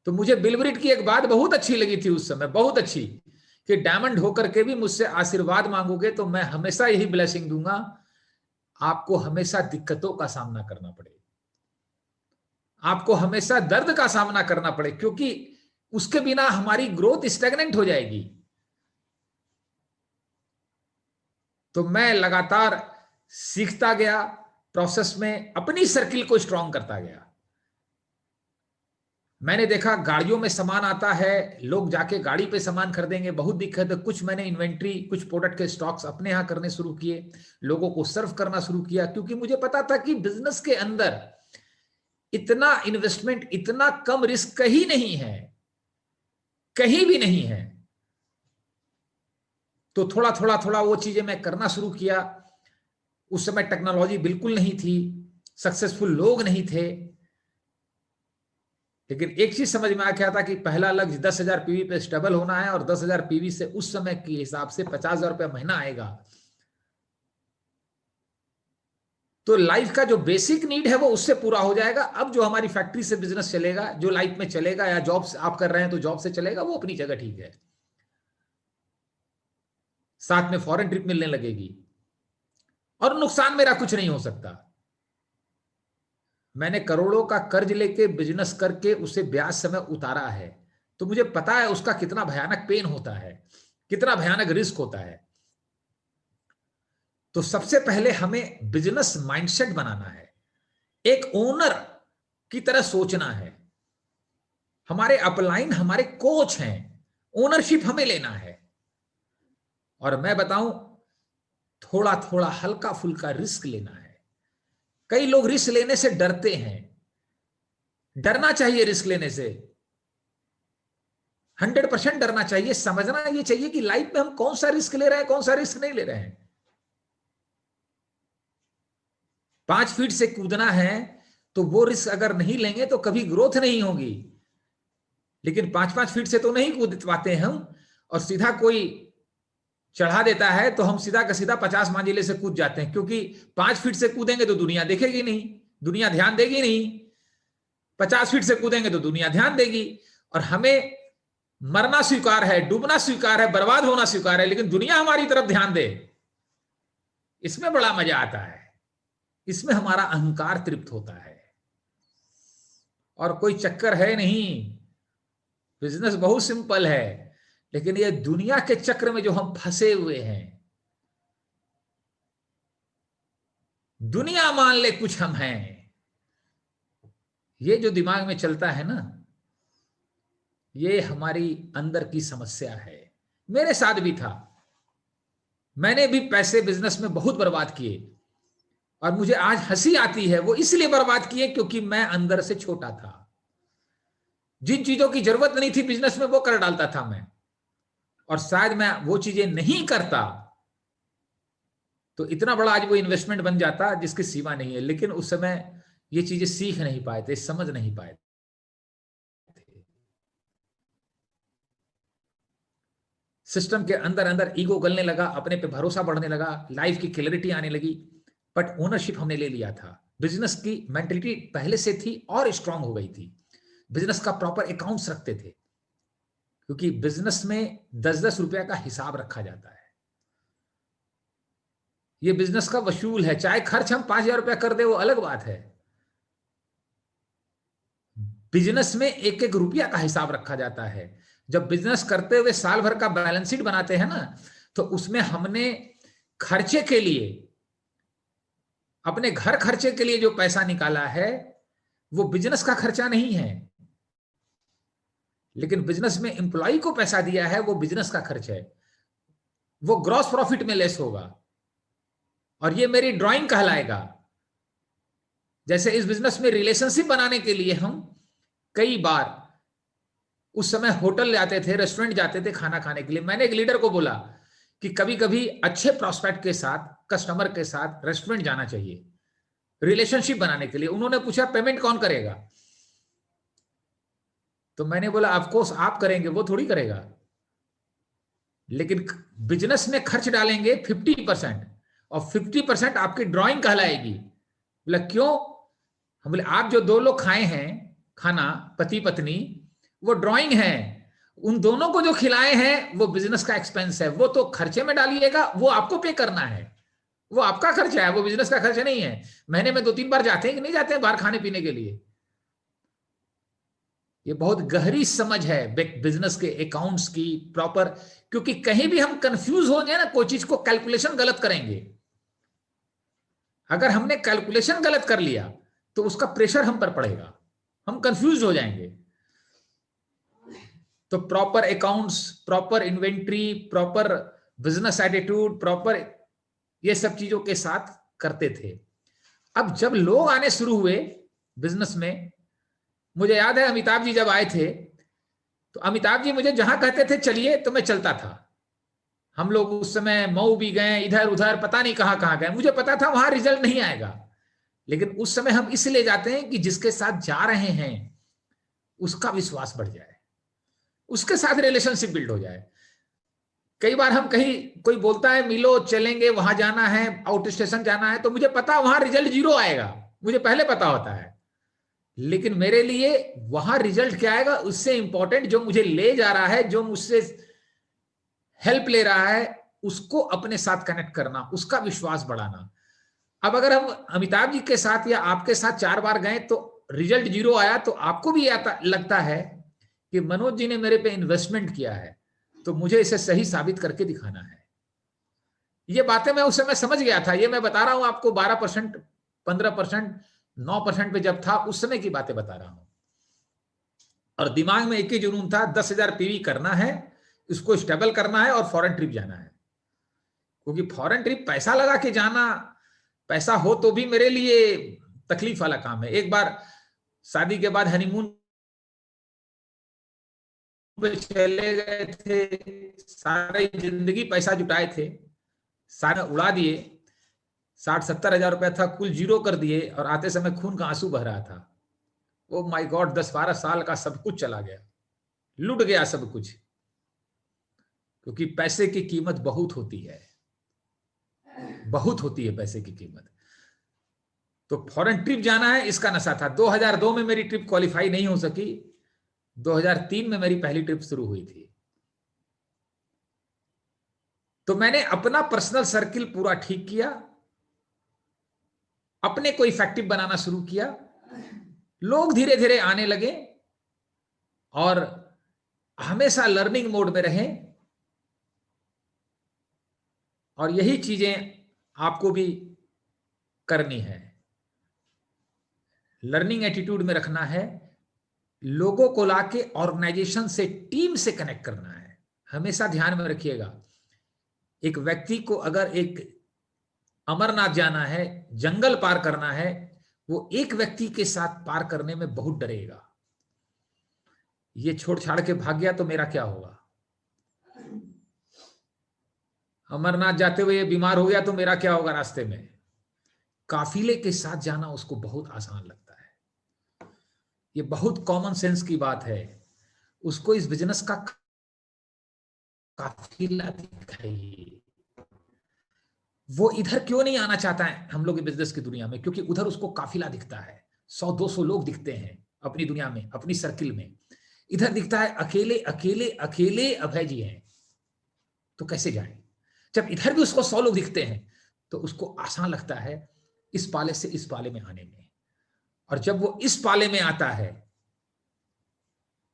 तो मुझे बिल ब्रिट की एक बात बहुत अच्छी लगी थी उस समय, बहुत अच्छी, कि डायमंड होकर के भी मुझसे आशीर्वाद मांगोगे तो मैं हमेशा यही ब्लेसिंग दूंगा, आपको हमेशा दिक्कतों का सामना करना पड़े, आपको हमेशा दर्द का सामना करना पड़े, क्योंकि उसके बिना हमारी ग्रोथ स्टैग्नेंट हो जाएगी। तो मैं लगातार सीखता गया, प्रोसेस में अपनी सर्किल को स्ट्रांग करता गया। मैंने देखा गाड़ियों में सामान आता है, लोग जाके गाड़ी पे सामान खरीदेंगे, बहुत दिक्कत है। कुछ मैंने इन्वेंट्री, कुछ प्रोडक्ट के स्टॉक्स अपने यहां करने शुरू किए, लोगों को सर्व करना शुरू किया, क्योंकि मुझे पता था कि बिजनेस के अंदर इतना इन्वेस्टमेंट, इतना कम रिस्क कहीं नहीं है, कहीं भी नहीं है। तो थोड़ा थोड़ा थोड़ा वो चीजें मैं करना शुरू किया। उस समय टेक्नोलॉजी बिल्कुल नहीं थी, सक्सेसफुल लोग नहीं थे, लेकिन एक चीज समझ में आ गया था कि पहला लक्ष्य 10,000 पीवी पे स्टेबल होना है, और 10,000 पीवी से उस समय के हिसाब से 50,000 रुपया महीना आएगा। तो लाइफ का जो बेसिक नीड है वो उससे पूरा हो जाएगा। अब जो हमारी फैक्ट्री से बिजनेस चलेगा, जो लाइफ में चलेगा, या जॉब आप कर रहे हैं तो जॉब से चलेगा, वो अपनी जगह ठीक है। साथ में फॉरेन ट्रिप मिलने लगेगी, और नुकसान मेरा कुछ नहीं हो सकता। मैंने करोड़ों का कर्ज लेके बिजनेस करके उसे ब्याज समय उतारा है, तो मुझे पता है उसका कितना भयानक पेन होता है, कितना भयानक रिस्क होता है। तो सबसे पहले हमें बिजनेस माइंडसेट बनाना है, एक ओनर की तरह सोचना है। हमारे अपलाइन हमारे कोच हैं, ओनरशिप हमें लेना है। और मैं बताऊं, थोड़ा थोड़ा हल्का फुल्का रिस्क लेना है। कई लोग रिस्क लेने से डरते हैं, डरना चाहिए रिस्क लेने से, 100% डरना चाहिए। समझना यह चाहिए कि लाइफ में हम कौन सा रिस्क ले रहे हैं, कौन सा रिस्क नहीं ले रहे हैं। 5 फीट से कूदना है तो वो रिस्क अगर नहीं लेंगे तो कभी ग्रोथ नहीं होगी। लेकिन 5-5 फीट से तो नहीं कूद पाते हम, और सीधा कोई चढ़ा देता है तो हम सीधा का सीधा 50 मंजिले से कूद जाते हैं, क्योंकि 5 फीट से कूदेंगे तो दुनिया देखेगी नहीं, दुनिया ध्यान देगी नहीं। 50 फीट से कूदेंगे तो दुनिया ध्यान देगी। और हमें मरना स्वीकार है, डूबना स्वीकार है, बर्बाद होना स्वीकार है, लेकिन दुनिया हमारी तरफ ध्यान दे, इसमें बड़ा मजा आता है। इसमें हमारा अहंकार तृप्त होता है, और कोई चक्कर है नहीं। बिजनेस बहुत सिंपल है, लेकिन ये दुनिया के चक्र में जो हम फंसे हुए हैं, दुनिया मान ले कुछ हम हैं, ये जो दिमाग में चलता है ना, ये हमारी अंदर की समस्या है। मेरे साथ भी था, मैंने भी पैसे बिजनेस में बहुत बर्बाद किए, और मुझे आज हंसी आती है। वो इसलिए बर्बाद किए क्योंकि मैं अंदर से छोटा था, जिन चीजों की जरूरत नहीं थी बिजनेस में वो कर डालता था मैं। और शायद मैं वो चीजें नहीं करता तो इतना बड़ा आज वो इन्वेस्टमेंट बन जाता जिसकी सीमा नहीं है। लेकिन उस समय ये चीजें सीख नहीं पाए थे, समझ नहीं पाए थे। सिस्टम के अंदर अंदर ईगो गलने लगा, अपने पे भरोसा बढ़ने लगा, लाइफ की क्लैरिटी आने लगी, बट ओनरशिप हमने ले लिया था। बिजनेस की मेंटलिटी पहले से थी और स्ट्रांग हो गई थी। बिजनेस का प्रॉपर अकाउंट्स रखते थे, क्योंकि बिजनेस में 10-10 रुपया का हिसाब रखा जाता है। ये बिजनेस का वसूल है, चाहे खर्च हम 5,000 रुपया कर दे वो अलग बात है। बिजनेस में एक एक रुपया का हिसाब रखा जाता है। जब बिजनेस करते हुए साल भर का बैलेंस शीट बनाते हैं ना, तो उसमें हमने खर्चे के लिए, अपने घर खर्चे के लिए जो पैसा निकाला है वो बिजनेस का खर्चा नहीं है, लेकिन बिजनेस में एम्प्लॉय को पैसा दिया है वो बिजनेस का खर्च है, वो ग्रॉस प्रॉफिट में लेस होगा और ये मेरी ड्राइंग कहलाएगा। जैसे इस बिजनेस में रिलेशनशिप बनाने के लिए हम कई बार उस समय होटल जाते थे, रेस्टोरेंट जाते थे खाना खाने के लिए। मैंने एक लीडर को बोला कि कभी कभी अच्छे प्रोस्पेक्ट के साथ, कस्टमर के साथ रेस्टोरेंट जाना चाहिए रिलेशनशिप बनाने के लिए। उन्होंने पूछा पेमेंट कौन करेगा, तो मैंने बोला ऑफ कोर्स आप करेंगे, वो थोड़ी करेगा, लेकिन बिजनेस में खर्च डालेंगे 50% और 50% आपकी ड्राइंग कहलाएगी। बोला क्यों? हम बोले आप जो 2 लोग खाए हैं खाना, पति पत्नी, वो ड्राइंग है, उन दोनों को जो खिलाए हैं वो बिजनेस का एक्सपेंस है, वो तो खर्चे में डालिएगा, वो आपको पे करना है, वो आपका खर्चा है, वो बिजनेस का खर्चा नहीं है। महीने में 2-3 बार जाते हैं कि नहीं जाते हैं बाहर खाने पीने के लिए? ये बहुत गहरी समझ है बिजनेस के अकाउंट्स की प्रॉपर, क्योंकि कहीं भी हम कंफ्यूज हो जाए ना, कोई चीज को कैलकुलेशन गलत करेंगे, अगर हमने कैलकुलेशन गलत कर लिया तो उसका प्रेशर हम पर पड़ेगा, हम कंफ्यूज हो जाएंगे। तो proper accounts, proper inventory, proper business attitude, proper ये सब चीजों के साथ करते थे। अब जब लोग आने शुरू हुए बिजनेस में, मुझे याद है अमिताभ जी जब आए थे तो अमिताभ जी मुझे जहां कहते थे चलिए तो मैं चलता था। हम लोग उस समय मऊ भी गए, इधर उधर पता नहीं कहां कहां गए, मुझे पता था वहां रिजल्ट नहीं आएगा, लेकिन उस समय हम इसलिए जाते हैं कि जिसके साथ जा रहे हैं उसका विश्वास बढ़ जाए, उसके साथ रिलेशनशिप बिल्ड हो जाए। कई बार हम कहीं, कोई बोलता है मिलो चलेंगे, वहां जाना है, आउट स्टेशन जाना है, तो मुझे पता वहां रिजल्ट 0 आएगा, मुझे पहले पता होता है, लेकिन मेरे लिए वहां रिजल्ट क्या आएगा उससे इंपॉर्टेंट जो मुझे ले जा रहा है, जो मुझसे हेल्प ले रहा है, उसको अपने साथ कनेक्ट करना, उसका विश्वास बढ़ाना। अब अगर हम अमिताभ जी के साथ या आपके साथ 4 बार गए तो रिजल्ट 0 आया, तो आपको भी लगता है कि मनोज जी ने मेरे पे इन्वेस्टमेंट किया है, तो मुझे इसे सही साबित करके दिखाना है। ये बातें मैं उस समय समझ गया था, ये मैं बता रहा हूं आपको 12%, 15%, 9% पे जब था उस समय की बातें बता रहा हूं। और दिमाग में एक ही जुनून था, 10,000 पीवी करना है, इसको स्टेबल करना है और फॉरेन ट्रिप जाना है। क्योंकि फॉरेन ट्रिप पैसा लगा के जाना, पैसा हो तो भी मेरे लिए तकलीफ वाला काम है। एक बार शादी के बाद हनीमून पे चले गए थे, सारी जिंदगी पैसा जुटाए थे, सारा उड़ा दिए, 60-70 हजार रुपया था, कुल 0 कर दिए, और आते समय खून का आंसू बह रहा था। ओ माय गॉड, 10-12 साल का सब कुछ चला गया, लुट गया सब कुछ। क्योंकि पैसे की कीमत बहुत होती है, बहुत होती है पैसे की कीमत। तो फॉरेन ट्रिप जाना है, इसका नशा था। 2002 में मेरी ट्रिप क्वालिफाई नहीं हो सकी, 2003 में मेरी पहली ट्रिप शुरू हुई थी। तो मैंने अपना पर्सनल सर्किल पूरा ठीक किया, अपने को इफेक्टिव बनाना शुरू किया, लोग धीरे धीरे आने लगे और हमेशा लर्निंग मोड में रहे। और यही चीजें आपको भी करनी है, लर्निंग एटीट्यूड में रखना है, लोगों को लाके ऑर्गेनाइजेशन से, टीम से कनेक्ट करना है। हमेशा ध्यान में रखिएगा, एक व्यक्ति को अगर एक अमरनाथ जाना है, जंगल पार करना है, वो एक व्यक्ति के साथ पार करने में बहुत डरेगा। ये छोड़ छाड़ के भाग गया तो मेरा क्या होगा? अमरनाथ जाते हुए ये बीमार हो गया तो मेरा क्या होगा रास्ते में? काफिले के साथ जाना उसको बहुत आसान लगता है। ये बहुत कॉमन सेंस की बात है। उसको इस बिजनेस का काफिला दिखाइए। वो इधर क्यों नहीं आना चाहता है हम लोग बिजनेस की दुनिया में? क्योंकि उधर उसको काफिला दिखता है, 100-200 लोग दिखते हैं अपनी दुनिया में, अपनी सर्किल में। इधर दिखता है अकेले अकेले अकेले अभय जी हैं, तो कैसे जाए? जब इधर भी उसको 100 लोग दिखते हैं तो उसको आसान लगता है इस पाले से इस पाले में आने में। और जब वो इस पाले में आता है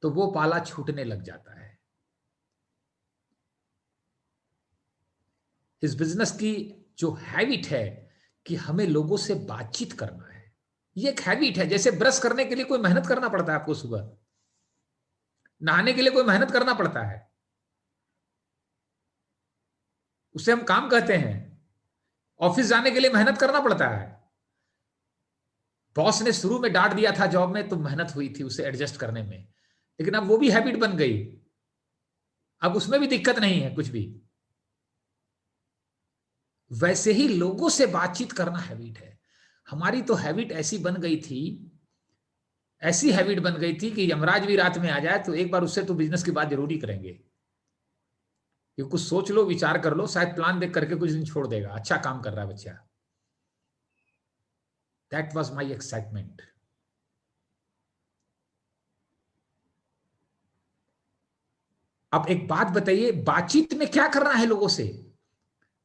तो वो पाला छूटने लग जाता है। इस बिजनेस की जो हैबिट है कि हमें लोगों से बातचीत करना है, ये एक हैबिट है। जैसे ब्रश करने के लिए कोई मेहनत करना पड़ता है आपको, सुबह नहाने के लिए कोई मेहनत करना पड़ता है, उसे हम काम कहते हैं। ऑफिस जाने के लिए मेहनत करना पड़ता है। बॉस ने शुरू में डांट दिया था जॉब में तो मेहनत हुई थी उसे एडजस्ट करने में, लेकिन अब वो भी हैबिट बन गई, अब उसमें भी दिक्कत नहीं है कुछ भी। वैसे ही लोगों से बातचीत करना हैबिट है। हमारी तो हैबिट ऐसी बन गई थी, ऐसी हैबिट बन गई थी कि यमराज भी रात में आ जाए तो एक बार उससे तो बिजनेस की बात जरूरी करेंगे कि कुछ सोच लो, विचार कर लो, शायद प्लान देख करके कुछ दिन छोड़ देगा, अच्छा काम कर रहा है बच्चा। That was my excitement. अब एक बात बताइए, बातचीत में क्या करना है लोगों से?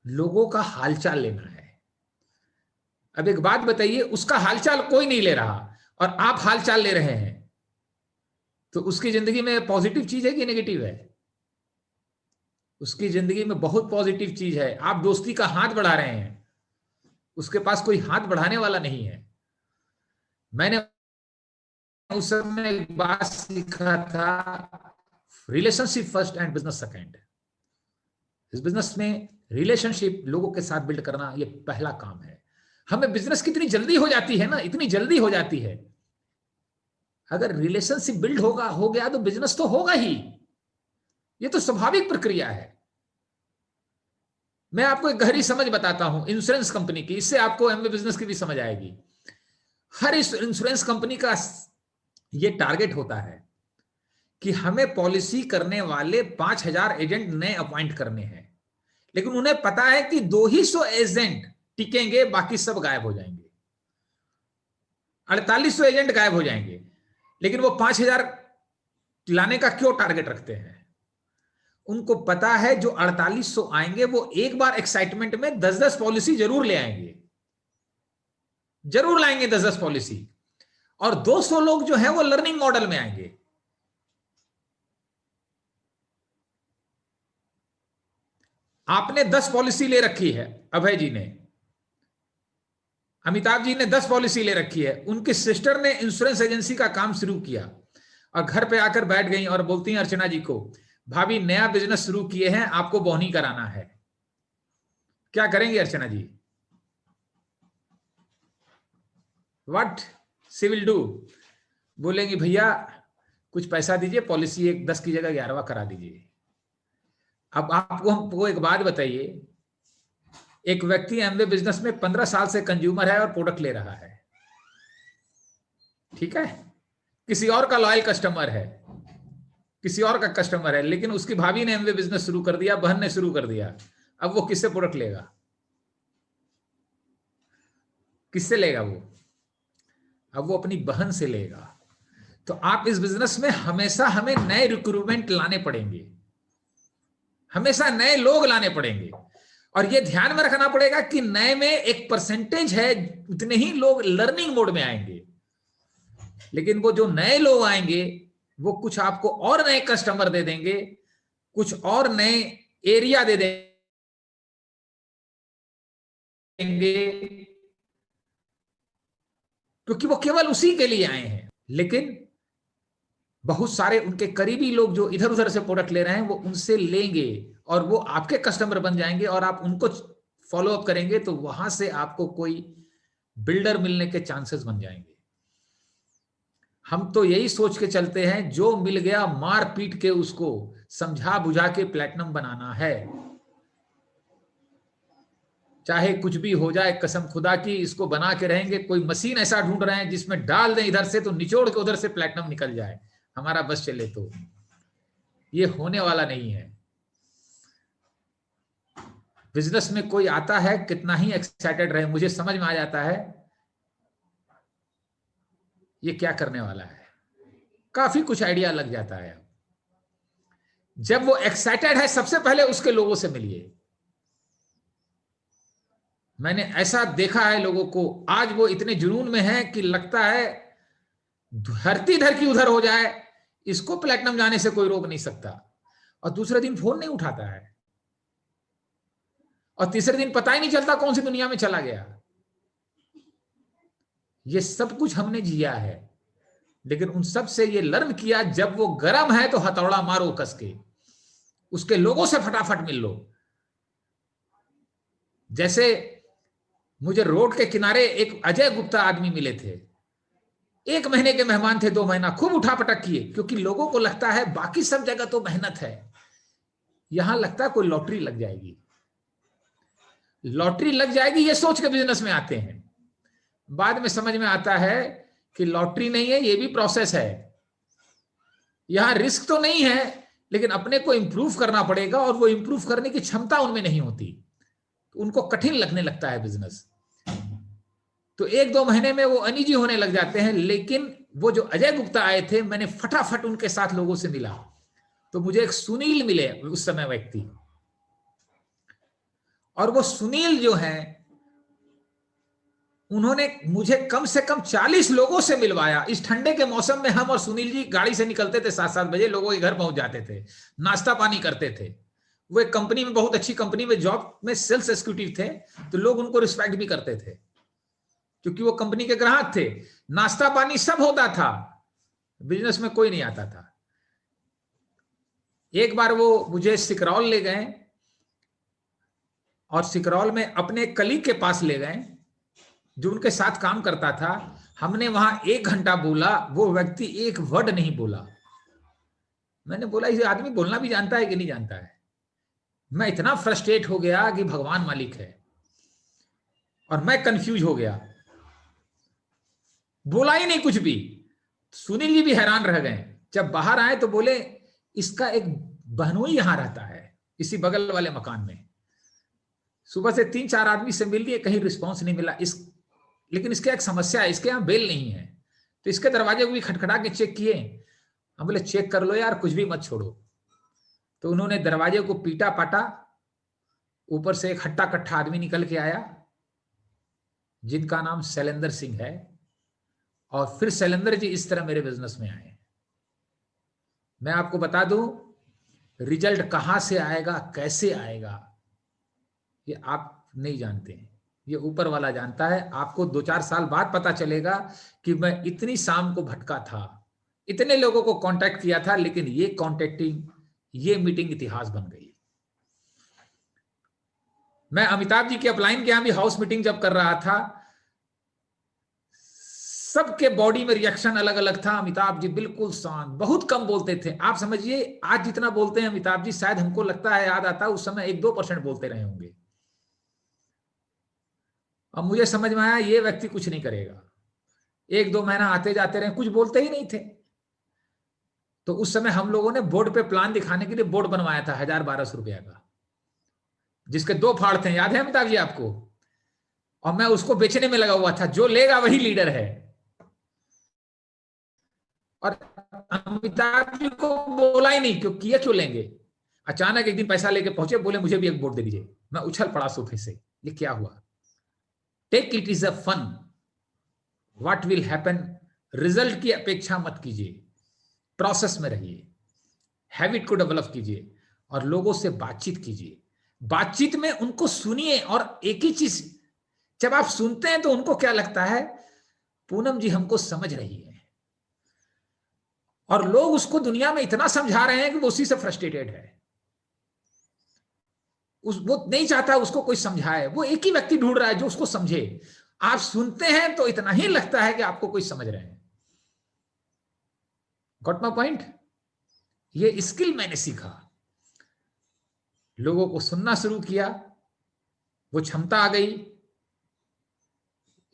लोगों का हालचाल लेना है। अब एक बात बताइए, उसका हालचाल कोई नहीं ले रहा और आप हालचाल ले रहे हैं, तो उसकी जिंदगी में पॉजिटिव चीज है कि नेगेटिव है? उसकी जिंदगी में बहुत पॉजिटिव चीज है। आप दोस्ती का हाथ बढ़ा रहे हैं, उसके पास कोई हाथ बढ़ाने वाला नहीं है। मैंने उस समय एक बात सीखा था, relationship first and business second. इस बिजनेस में रिलेशनशिप लोगों के साथ बिल्ड करना ये पहला काम है। हमें बिजनेस कितनी जल्दी हो जाती है ना, इतनी जल्दी हो जाती है। अगर रिलेशनशिप बिल्ड हो गया तो बिजनेस तो होगा ही, ये तो स्वाभाविक प्रक्रिया है। मैं आपको एक गहरी समझ बताता हूं इंश्योरेंस कंपनी की, इससे आपको एमबी बिजनेस की भी समझ आएगी। हर इंश्योरेंस कंपनी का ये टारगेट होता है कि हमें पॉलिसी करने वाले 5,000 एजेंट नए अपॉइंट करने हैं, लेकिन उन्हें पता है कि 200 एजेंट टिकेंगे, बाकी सब गायब हो जाएंगे, 4800 एजेंट गायब हो जाएंगे। लेकिन वो 5,000 लाने का क्यों टारगेट रखते हैं? उनको पता है जो 4800 आएंगे वो एक बार एक्साइटमेंट में 10-10 पॉलिसी जरूर ले आएंगे, जरूर लाएंगे 10-10 पॉलिसी। और 200 लोग जो है वो लर्निंग मॉडल में आएंगे। आपने 10 पॉलिसी ले रखी है, अभय जी ने, अमिताभ जी ने 10 पॉलिसी ले रखी है। उनकी सिस्टर ने इंश्योरेंस एजेंसी का काम शुरू किया और घर पे आकर बैठ गई और बोलती हैं अर्चना जी को, भाभी नया बिजनेस शुरू किए हैं, आपको बोहनी कराना है। क्या करेंगे Archana ji? What she will do? बोलेंगे भैया कुछ पैसा दीजिए, पॉलिसी 10 की जगह 11वां करा दीजिए। अब आपको हमको एक बात बताइए, एक व्यक्ति एमवे बिजनेस में 15 साल से कंज्यूमर है और प्रोडक्ट ले रहा है, ठीक है, किसी और का लॉयल कस्टमर है, किसी और का कस्टमर है, लेकिन उसकी भाभी ने एमवे बिजनेस शुरू कर दिया, बहन ने शुरू कर दिया। अब वो किससे प्रोडक्ट लेगा? किससे लेगा वो? अब वो अपनी बहन से लेगा। तो आप इस बिजनेस में हमेशा हमें नए रिक्रूटमेंट लाने पड़ेंगे, हमेशा नए लोग लाने पड़ेंगे। और ये ध्यान में रखना पड़ेगा कि नए में एक परसेंटेज है, उतने ही लोग लर्निंग मोड में आएंगे, लेकिन वो जो नए लोग आएंगे वो कुछ आपको और नए कस्टमर दे देंगे, कुछ और नए एरिया दे देंगे, क्योंकि वो केवल उसी के लिए आए हैं। लेकिन बहुत सारे उनके करीबी लोग जो इधर उधर से प्रोडक्ट ले रहे हैं वो उनसे लेंगे और वो आपके कस्टमर बन जाएंगे और आप उनको फॉलो अप करेंगे, तो वहां से आपको कोई बिल्डर मिलने के चांसेस बन जाएंगे। हम तो यही सोच के चलते हैं, जो मिल गया मार पीट के उसको समझा बुझा के प्लैटिनम बनाना है, चाहे कुछ भी हो जाए, कसम खुदा की इसको बना के रहेंगे। कोई मशीन ऐसा ढूंढ रहे हैं जिसमें डाल दें इधर से तो निचोड़ के उधर से प्लैटिनम निकल जाए, हमारा बस चले तो। ये होने वाला नहीं है। बिजनेस में कोई आता है, कितना ही एक्साइटेड रहे, मुझे समझ में आ जाता है ये क्या करने वाला है, काफी कुछ आइडिया लग जाता है। जब वो एक्साइटेड है, सबसे पहले उसके लोगों से मिलिए। मैंने ऐसा देखा है लोगों को, आज वो इतने जुनून में है कि लगता है धरती इधर की उधर हो जाए, इसको प्लेटिनम जाने से कोई रोक नहीं सकता, और दूसरे दिन फोन नहीं उठाता है, और तीसरे दिन पता ही नहीं चलता कौन सी दुनिया में चला गया। ये सब कुछ हमने जिया है, लेकिन उन सब से ये लर्न किया, जब वो गर्म है तो हथौड़ा मारो कस के, उसके लोगों से फटाफट मिल लो। जैसे मुझे रोड के किनारे एक अजय गुप्ता आदमी मिले थे, 1 महीने के मेहमान थे, 2 महीना खूब उठापटक किए, क्योंकि लोगों को लगता है बाकी सब जगह तो मेहनत है, यहां लगता है कोई लॉटरी लग जाएगी, लॉटरी लग जाएगी, ये सोच के बिजनेस में आते हैं। बाद में समझ में आता है कि लॉटरी नहीं है, ये भी प्रोसेस है, यहां रिस्क तो नहीं है, लेकिन अपने को इंप्रूव करना पड़ेगा, और वो इंप्रूव करने की क्षमता उनमें नहीं होती, उनको कठिन लगने लगता है बिजनेस। तो 1-2 महीने में वो अनईजी होने लग जाते हैं। लेकिन वो जो अजय गुप्ता आए थे, मैंने फटाफट उनके साथ लोगों से मिला, तो मुझे एक सुनील मिले उस समय व्यक्ति, और वो सुनील जो है, उन्होंने मुझे कम से कम 40 लोगों से मिलवाया। इस ठंडे के मौसम में हम और सुनील जी गाड़ी से निकलते थे, 7-7 बजे लोगों के घर पहुंच जाते थे, नाश्ता पानी करते थे। वो एक कंपनी में, बहुत अच्छी कंपनी में जॉब में सेल्स एग्जीक्यूटिव थे, तो लोग उनको रिस्पेक्ट भी करते थे, क्योंकि वो कंपनी के ग्राहक थे, नाश्ता पानी सब होता था, बिजनेस में कोई नहीं आता था। एक बार वो मुझे सिकरौल ले गए, और सिकरौल में अपने कलीग के पास ले गए जो उनके साथ काम करता था। हमने वहां 1 घंटा बोला, वो व्यक्ति एक वर्ड नहीं बोला। मैंने बोला ये आदमी बोलना भी जानता है कि नहीं जानता है। मैं इतना फ्रस्ट्रेट हो गया कि भगवान मालिक है, और मैं कंफ्यूज हो गया, बोला ही नहीं कुछ भी। सुनील जी भी हैरान रह गए। जब बाहर आए तो बोले इसका एक बहनोई यहां रहता है, इसी बगल वाले मकान में। सुबह से 3-4 आदमी से मिल लिए, कहीं रिस्पॉन्स नहीं मिला। लेकिन इसके एक समस्या है, इसके यहाँ बेल नहीं है, तो इसके दरवाजे को भी खटखटा के चेक किए। हम बोले चेक कर लो यार, कुछ भी मत छोड़ो। तो उन्होंने दरवाजे को पीटा पाटा, ऊपर से एक हट्टा कट्ठा आदमी निकल के आया, जिनका नाम शैलेंद्र सिंह है। और फिर शैलेंद्र जी इस तरह मेरे बिजनेस में आए। मैं आपको बता दूं, रिजल्ट कहां से आएगा, कैसे आएगा, ये आप नहीं जानते हैं, ये ऊपर वाला जानता है। आपको 2-4 साल बाद पता चलेगा कि मैं इतनी शाम को भटका था, इतने लोगों को कांटेक्ट किया था, लेकिन ये कांटेक्टिंग, ये मीटिंग इतिहास बन गई। मैं अमिताभ जी के अपलाइन के यहां भी हाउस मीटिंग जब कर रहा था, सबके बॉडी में रिएक्शन अलग अलग था। अमिताभ जी बिल्कुल शांत, बहुत कम बोलते थे। आप समझिए आज जितना बोलते हैं अमिताभ जी, शायद हमको लगता है, याद आता है उस समय 1-2% बोलते रहे होंगे। अब मुझे समझ में आया ये व्यक्ति कुछ नहीं करेगा। 1-2 महीना आते जाते रहे, कुछ बोलते ही नहीं थे। तो उस समय हम लोगों ने बोर्ड पे प्लान दिखाने के लिए बोर्ड बनवाया था 1000-1200 रुपया का, जिसके 2 फाड़ थे, याद है अमिताभ जी आपको? और मैं उसको बेचने में लगा हुआ था, जो लेगा वही लीडर है। और अमिताभ जी को बोला ही नहीं, क्यों किया, क्यों लेंगे। अचानक एक दिन पैसा लेके पहुंचे, बोले मुझे भी एक बोर्ड दे दीजिए। मैं उछल पड़ा सोफे से, ये क्या हुआ? Take it is a fun, what will happen, result की अपेक्षा मत कीजिए, प्रोसेस में रहिए, हैबिट को डेवलप कीजिए, और लोगों से बातचीत कीजिए। बातचीत में उनको सुनिए, और एक ही चीज जब आप सुनते हैं तो उनको क्या लगता है, पूनम जी हमको समझ रही है, और लोग उसको दुनिया में इतना समझा रहे हैं कि वो उसी से फ्रस्ट्रेटेड है। वो नहीं चाहता उसको कोई समझाए, वो एक ही व्यक्ति ढूंढ रहा है जो उसको समझे। आप सुनते हैं तो इतना ही लगता है कि आपको कोई समझ रहे हैं। Got my point? ये स्किल मैंने सीखा, लोगों को सुनना शुरू किया, वो क्षमता आ गई।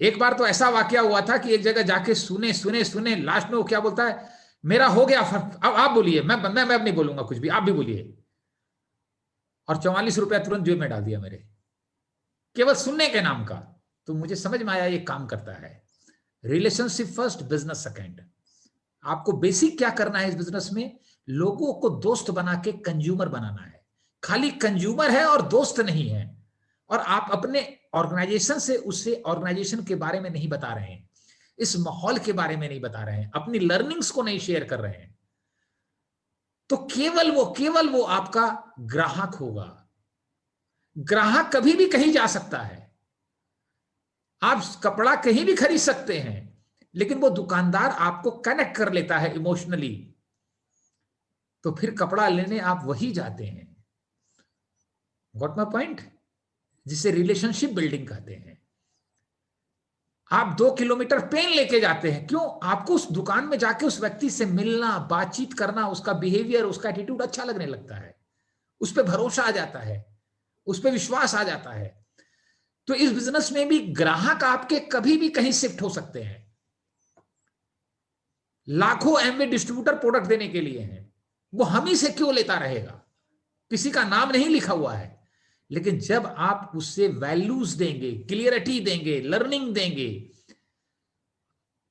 एक बार तो ऐसा वाकया हुआ था कि एक जगह जाके सुने सुने सुने, लास्ट में वो क्या बोलता है, मेरा हो गया, अब आप बोलिए, मैं अब नहीं बोलूंगा कुछ भी, आप भी बोलिए। और 44 रुपया तुरंत जेब में डाल दिया मेरे। केवल सुनने के नाम का। तो मुझे समझ में आया ये काम करता है। Relationship first, business second. आपको बेसिक क्या करना है इस बिजनेस में, लोगों को दोस्त बना के कंज्यूमर बनाना है। खाली कंज्यूमर है और दोस्त नहीं है, और आप अपने ऑर्गेनाइजेशन से उससे ऑर्गेनाइजेशन के बारे में नहीं बता रहे हैं, इस माहौल के बारे में नहीं बता रहे हैं, अपनी लर्निंग्स को नहीं शेयर कर रहे हैं, तो केवल वो आपका ग्राहक होगा। ग्राहक कभी भी कहीं जा सकता है, आप कपड़ा कहीं भी खरीद सकते हैं, लेकिन वो दुकानदार आपको कनेक्ट कर लेता है इमोशनली, तो फिर कपड़ा लेने आप वही जाते हैं। Got my point? जिसे रिलेशनशिप बिल्डिंग कहते हैं। आप 2 किलोमीटर पेन लेके जाते हैं, क्यों? आपको उस दुकान में जाके उस व्यक्ति से मिलना, बातचीत करना, उसका बिहेवियर, उसका एटीट्यूड अच्छा लगने लगता है, उस पर भरोसा आ जाता है, उस पर विश्वास आ जाता है। तो इस बिजनेस में भी ग्राहक आपके कभी भी कहीं शिफ्ट हो सकते हैं। लाखों एमवे डिस्ट्रीब्यूटर प्रोडक्ट देने के लिए हैं, वो हम ही से क्यों लेता रहेगा? किसी का नाम नहीं लिखा हुआ है। लेकिन जब आप उससे वैल्यूज देंगे, क्लियरिटी देंगे, लर्निंग देंगे,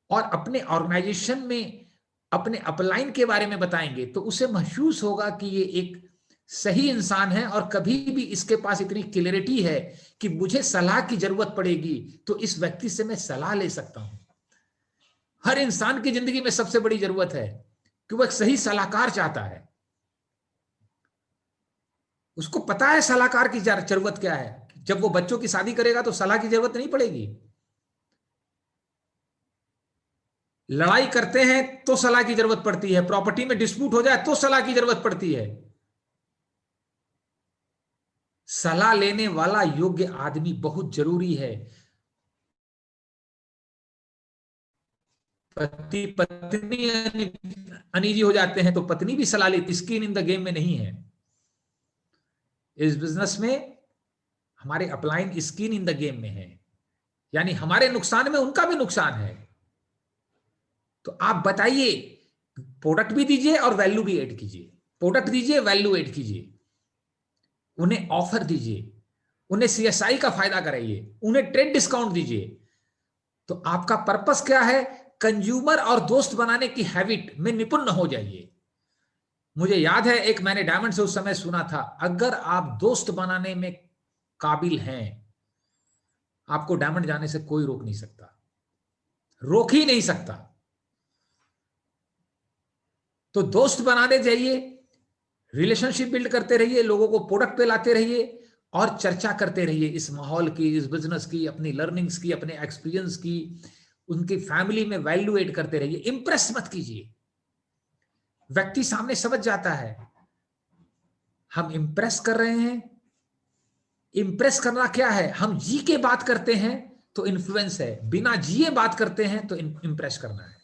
और अपने ऑर्गेनाइजेशन में अपने अपलाइन के बारे में बताएंगे, तो उसे महसूस होगा कि ये एक सही इंसान है, और कभी भी इसके पास इतनी क्लियरिटी है कि मुझे सलाह की जरूरत पड़ेगी तो इस व्यक्ति से मैं सलाह ले सकता हूं। हर इंसान की जिंदगी में सबसे बड़ी जरूरत है कि वो एक सही सलाहकार चाहता है। उसको पता है सलाहकार की जरूरत क्या है। जब वो बच्चों की शादी करेगा तो सलाह की जरूरत नहीं पड़ेगी। लड़ाई करते हैं तो सलाह की जरूरत पड़ती है, प्रॉपर्टी में डिस्प्यूट हो जाए तो सलाह की जरूरत पड़ती है। सलाह लेने वाला योग्य आदमी बहुत जरूरी है। पति पत्नी अनईजी हो जाते हैं तो पत्नी भी सलाह लेती, स्किन इन द गेम में नहीं है। इस बिजनेस में हमारे upline skin in the game में है, यानी हमारे नुकसान में उनका भी नुकसान है। तो आप बताइए, प्रोडक्ट भी दीजिए और वैल्यू भी ऐड कीजिए। प्रोडक्ट दीजिए, वैल्यू ऐड कीजिए, उन्हें ऑफर दीजिए, उन्हें सीएसआई का फायदा कराइए, उन्हें ट्रेड डिस्काउंट दीजिए। तो आपका पर्पस क्या है? कंज्यूमर और दोस्त बनाने की हैबिट में निपुण हो जाइए। मुझे याद है, एक मैंने डायमंड से उस समय सुना था, अगर आप दोस्त बनाने में काबिल हैं, आपको डायमंड जाने से कोई रोक नहीं सकता, रोक ही नहीं सकता। तो दोस्त बनाने जाइए, रिलेशनशिप बिल्ड करते रहिए, लोगों को प्रोडक्ट पे लाते रहिए, और चर्चा करते रहिए इस माहौल की, इस बिजनेस की, अपनी लर्निंग्स की, अपने एक्सपीरियंस की, उनकी फैमिली में वैल्यू एड करते रहिए। इंप्रेस मत कीजिए। व्यक्ति सामने समझ जाता है हम इंप्रेस कर रहे हैं। इंप्रेस करना क्या है? हम जी के बात करते हैं तो इन्फ्लुएंस है, बिना जिए बात करते हैं तो इंप्रेस करना है।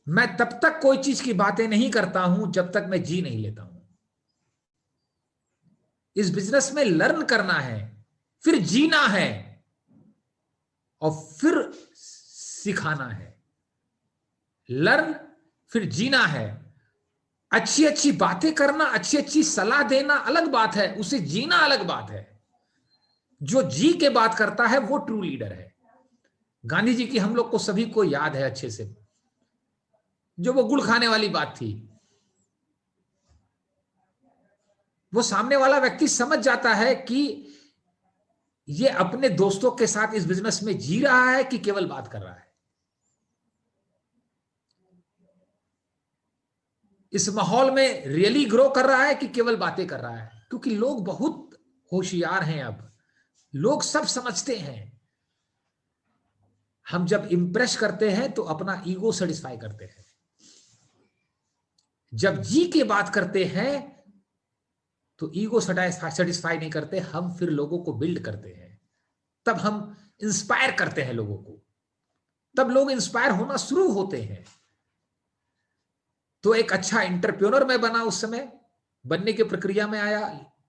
मैं तब तक कोई चीज की बातें नहीं करता हूं जब तक मैं जी नहीं लेता हूं। इस बिजनेस में लर्न करना है, फिर जीना है, और फिर सिखाना है। लर्न, फिर जीना है। अच्छी अच्छी बातें करना, अच्छी अच्छी सलाह देना अलग बात है, उसे जीना अलग बात है। जो जी के बात करता है वो ट्रू लीडर है। गांधी जी की हम लोग को सभी को याद है अच्छे से, जो वो गुड़ खाने वाली बात थी। वो सामने वाला व्यक्ति समझ जाता है कि ये अपने दोस्तों के साथ इस बिजनेस में जी रहा है कि केवल बात कर रहा है, इस माहौल में रियली ग्रो कर रहा है कि केवल बातें कर रहा है। क्योंकि लोग बहुत होशियार हैं, अब लोग सब समझते हैं। हम जब इंप्रेस करते हैं तो अपना ईगो सेटिस्फाई करते हैं, जब जी की बात करते हैं तो ईगो सेटिस्फाई नहीं करते, हम फिर लोगों को बिल्ड करते हैं, तब हम इंस्पायर करते हैं लोगों को, तब लोग इंस्पायर होना शुरू होते हैं। तो एक अच्छा एंटरप्रेन्योर मैं बना, उस समय बनने की प्रक्रिया में आया,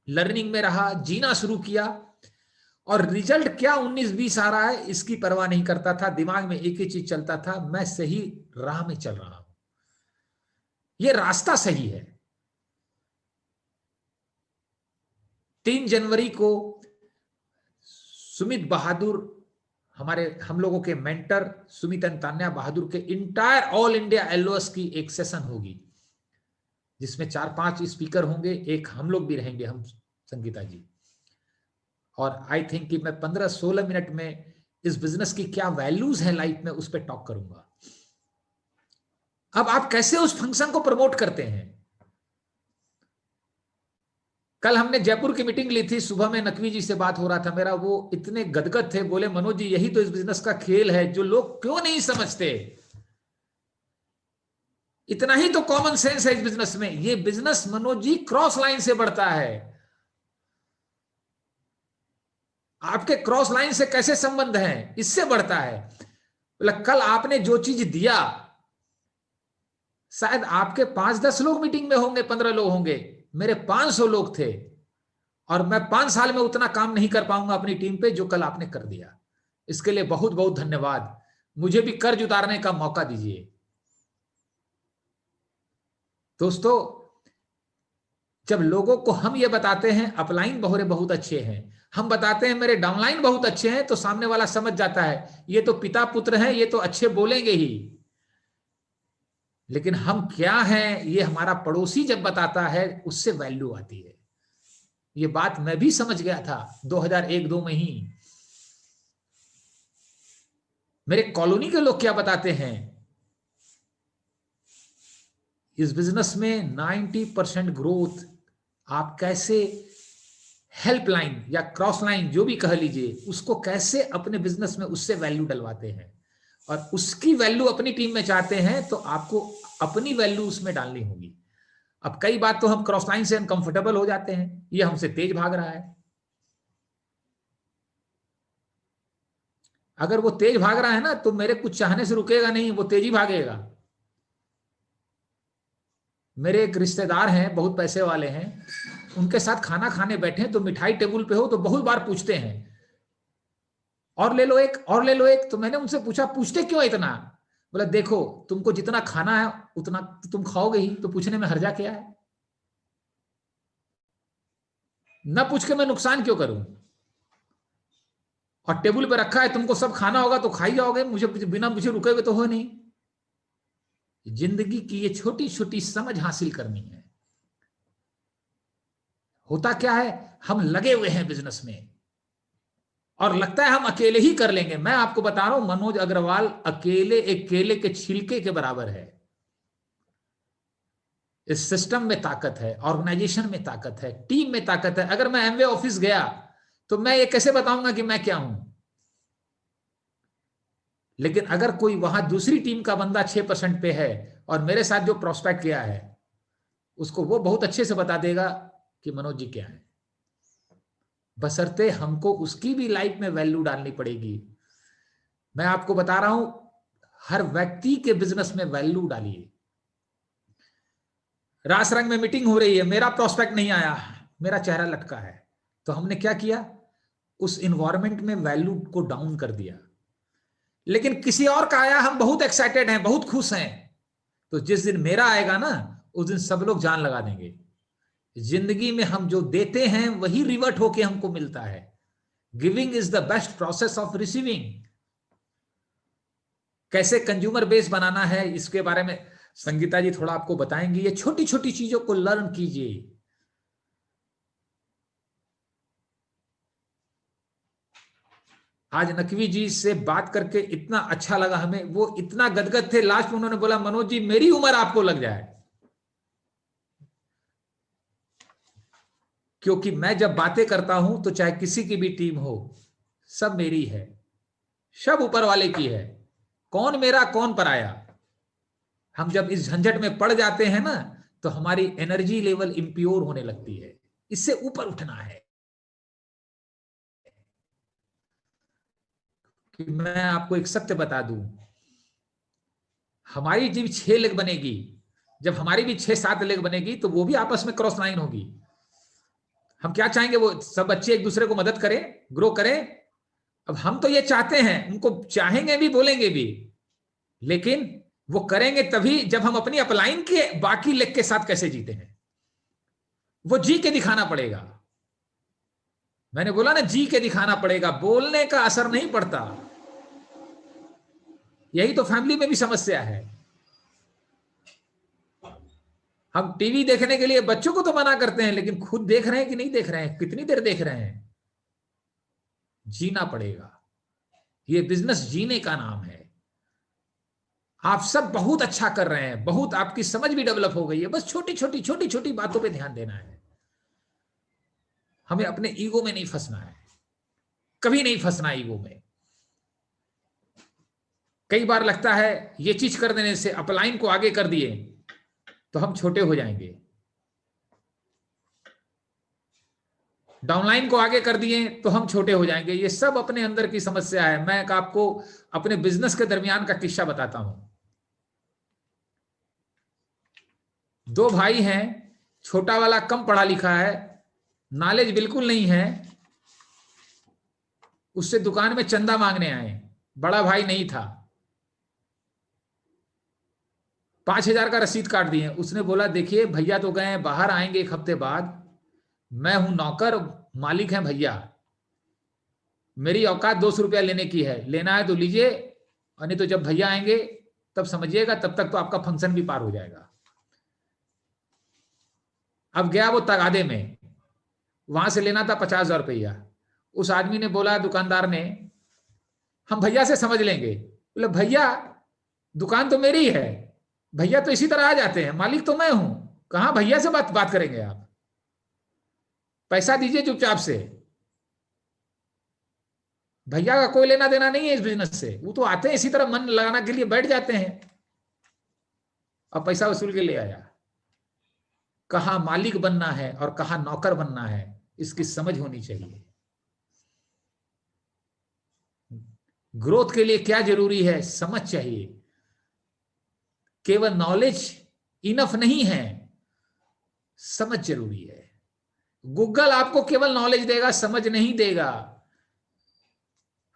लर्निंग में रहा, जीना शुरू किया, और रिजल्ट क्या 19-20 आ रहा है इसकी परवाह नहीं करता था। दिमाग में एक ही चीज चलता था, मैं सही राह में चल रहा हूं, ये रास्ता सही है। 3 जनवरी को सुमित बहादुर, हम लोगों के मेंटर सुमित अंतान्या बहादुर के इंटायर ऑल इंडिया एलओएस की एक सेशन होगी, जिसमें 4-5 स्पीकर होंगे, एक हम लोग भी रहेंगे, हम संगीता जी। और आई थिंक कि मैं 15-16 मिनट में इस बिजनेस की क्या वैल्यूज है लाइफ में, उस पर टॉक करूंगा। अब आप कैसे उस फंक्शन को प्रमोट करते हैं। कल हमने जयपुर की मीटिंग ली थी, सुबह में नकवी जी से बात हो रहा था मेरा, वो इतने गदगद थे, बोले मनोज जी यही तो इस बिजनेस का खेल है, जो लोग क्यों नहीं समझते। इतना ही तो कॉमन सेंस है इस बिजनेस में। ये business Manoj ji cross line से बढ़ता है। आपके क्रॉस लाइन से कैसे संबंध है, इससे बढ़ता है। कल आपने जो चीज दिया, शायद आपके 5-10 लोग मीटिंग में होंगे, 15 लोग होंगे, मेरे 500 लोग थे, और मैं 5 साल में उतना काम नहीं कर पाऊंगा अपनी टीम पे जो कल आपने कर दिया। इसके लिए बहुत बहुत धन्यवाद। मुझे भी कर्ज उतारने का मौका दीजिए। दोस्तों, जब लोगों को हम ये बताते हैं अपलाइन बहुरे बहुत अच्छे हैं, हम बताते हैं मेरे डाउनलाइन बहुत अच्छे हैं, तो सामने वाला समझ जाता है ये तो पिता पुत्र हैं, ये तो अच्छे बोलेंगे ही। लेकिन हम क्या हैं, ये हमारा पड़ोसी जब बताता है, उससे वैल्यू आती है। ये बात मैं भी समझ गया था 2001-2 में ही। मेरे कॉलोनी के लोग क्या बताते हैं, इस बिजनेस में 90% ग्रोथ आप कैसे हेल्पलाइन या क्रॉस लाइन जो भी कह लीजिए, उसको कैसे अपने बिजनेस में उससे वैल्यू डलवाते हैं, और उसकी वैल्यू अपनी टीम में चाहते हैं, तो आपको अपनी वैल्यू उसमें डालनी होगी। अब कई बात तो हम क्रॉस लाइन से अनकंफर्टेबल हो जाते हैं, ये हमसे तेज भाग रहा है। अगर वो तेज भाग रहा है ना, तो मेरे कुछ चाहने से रुकेगा नहीं, वो तेज ही भागेगा। मेरे एक रिश्तेदार हैं, बहुत पैसे वाले हैं, उनके साथ खाना खाने बैठे तो मिठाई टेबल पे हो तो बहुत बार पूछते हैं और ले लो एक, और ले लो एक। तो मैंने उनसे पूछा पूछते क्यों इतना। बोला देखो तुमको जितना खाना है उतना तुम खाओगे ही, तो पूछने में हर्जा क्या है। ना पूछ के मैं नुकसान क्यों करूं। और टेबल पे रखा है, तुमको सब खाना होगा तो खा ही जाओगे, मुझे बिना मुझे रुके हुए तो हो नहीं। जिंदगी की ये छोटी छोटी समझ हासिल करनी है। होता क्या है, हम लगे हुए हैं बिजनेस में और लगता है हम अकेले ही कर लेंगे। मैं आपको बता रहा हूं, मनोज अग्रवाल अकेले एक केले के छिलके के बराबर है। इस सिस्टम में ताकत है, ऑर्गेनाइजेशन में ताकत है, टीम में ताकत है। अगर मैं एमवे ऑफिस गया तो मैं ये कैसे बताऊंगा कि मैं क्या हूं। लेकिन अगर कोई वहां दूसरी टीम का बंदा 6% पे है और मेरे साथ जो प्रोस्पेक्ट किया है, उसको वो बहुत अच्छे से बता देगा कि मनोज जी क्या है। बशर्ते हमको उसकी भी लाइफ में वैल्यू डालनी पड़ेगी। मैं आपको बता रहा हूं, हर व्यक्ति के बिजनेस में वैल्यू डालिए। रासरंग में मीटिंग हो रही है, मेरा प्रोस्पेक्ट नहीं आया, मेरा चेहरा लटका है, तो हमने क्या किया, उस इन्वायरमेंट में वैल्यू को डाउन कर दिया। लेकिन किसी और का आया, हम बहुत एक्साइटेड हैं, बहुत खुश हैं, तो जिस दिन मेरा आएगा ना, उस दिन सब लोग जान लगा देंगे। जिंदगी में हम जो देते हैं वही रिवर्ट होके हमको मिलता है। Giving is the best process of receiving. कैसे कंज्यूमर बेस बनाना है, इसके बारे में संगीता जी थोड़ा आपको बताएंगी। ये छोटी छोटी चीजों को लर्न कीजिए। आज नकवी जी से बात करके इतना अच्छा लगा हमें, वो इतना गदगद थे, लास्ट में उन्होंने बोला मनोज जी मेरी उम्र आपको लग जाए, क्योंकि मैं जब बातें करता हूं तो चाहे किसी की भी टीम हो, सब मेरी है, सब ऊपर वाले की है, कौन मेरा कौन पराया। हम जब इस झंझट में पड़ जाते हैं ना, तो हमारी एनर्जी लेवल इंप्योर होने लगती है। इससे ऊपर उठना है। कि मैं आपको एक सत्य बता दूं, हमारी जब 6 लेग बनेगी, जब हमारी भी 6-7 लेग बनेगी, तो वो भी आपस में क्रॉस लाइन होगी। हम क्या चाहेंगे, वो सब बच्चे एक दूसरे को मदद करें, ग्रो करें। अब हम तो ये चाहते हैं, उनको चाहेंगे भी बोलेंगे भी, लेकिन वो करेंगे तभी जब हम अपनी अपलाइन के बाकी लेग के साथ कैसे जीते हैं, वो जी के दिखाना पड़ेगा। मैंने बोला ना, जी के दिखाना पड़ेगा, बोलने का असर नहीं पड़ता। यही तो फैमिली में भी समस्या है। हम टीवी देखने के लिए बच्चों को तो मना करते हैं, लेकिन खुद देख रहे हैं कि नहीं देख रहे हैं, कितनी देर देख रहे हैं। जीना पड़ेगा। ये बिजनेस जीने का नाम है। आप सब बहुत अच्छा कर रहे हैं, बहुत आपकी समझ भी डेवलप हो गई है, बस छोटी छोटी बातों पे ध्यान देना है। हमें अपने ईगो में नहीं फंसना है, कभी नहीं फंसना ईगो में। कई बार लगता है ये चीज कर देने से, अपलाइन को आगे कर दिए तो हम छोटे हो जाएंगे, डाउनलाइन को आगे कर दिए तो हम छोटे हो जाएंगे। ये सब अपने अंदर की समस्या है। मैं आपको अपने बिजनेस के दरमियान का किस्सा बताता हूं। दो भाई हैं, छोटा वाला कम पढ़ा लिखा है, नॉलेज बिल्कुल नहीं है, उससे दुकान में चंदा मांगने आए। बड़ा भाई नहीं था, 5,000 का रसीद काट दिए। उसने बोला, देखिए भैया तो गए, बाहर आएंगे 1 हफ्ते बाद, मैं हूं नौकर, मालिक है भैया, मेरी औकात 200 रुपया लेने की है, लेना है तो लीजिए, और नहीं तो जब भैया आएंगे तब समझिएगा, तब तक तो आपका फंक्शन भी पार हो जाएगा। अब गया वो तगादे में, वहां से लेना था 50,000 रुपया। उस आदमी ने बोला, दुकानदार ने, हम भैया से समझ लेंगे। बोले, भैया दुकान तो मेरी है, भैया तो इसी तरह आ जाते हैं, मालिक तो मैं हूं, कहां भैया से बात बात करेंगे आप, पैसा दीजिए चुपचाप से। भैया का कोई लेना देना नहीं है इस बिजनेस से, वो तो आते हैं इसी तरह मन लगाना के लिए बैठ जाते हैं। अब पैसा वसूल के ले आया। कहां मालिक बनना है और कहां नौकर बनना है, इसकी समझ होनी चाहिए। ग्रोथ के लिए क्या जरूरी है, समझ चाहिए। केवल नॉलेज इनफ नहीं है, समझ जरूरी है। गूगल आपको केवल नॉलेज देगा, समझ नहीं देगा।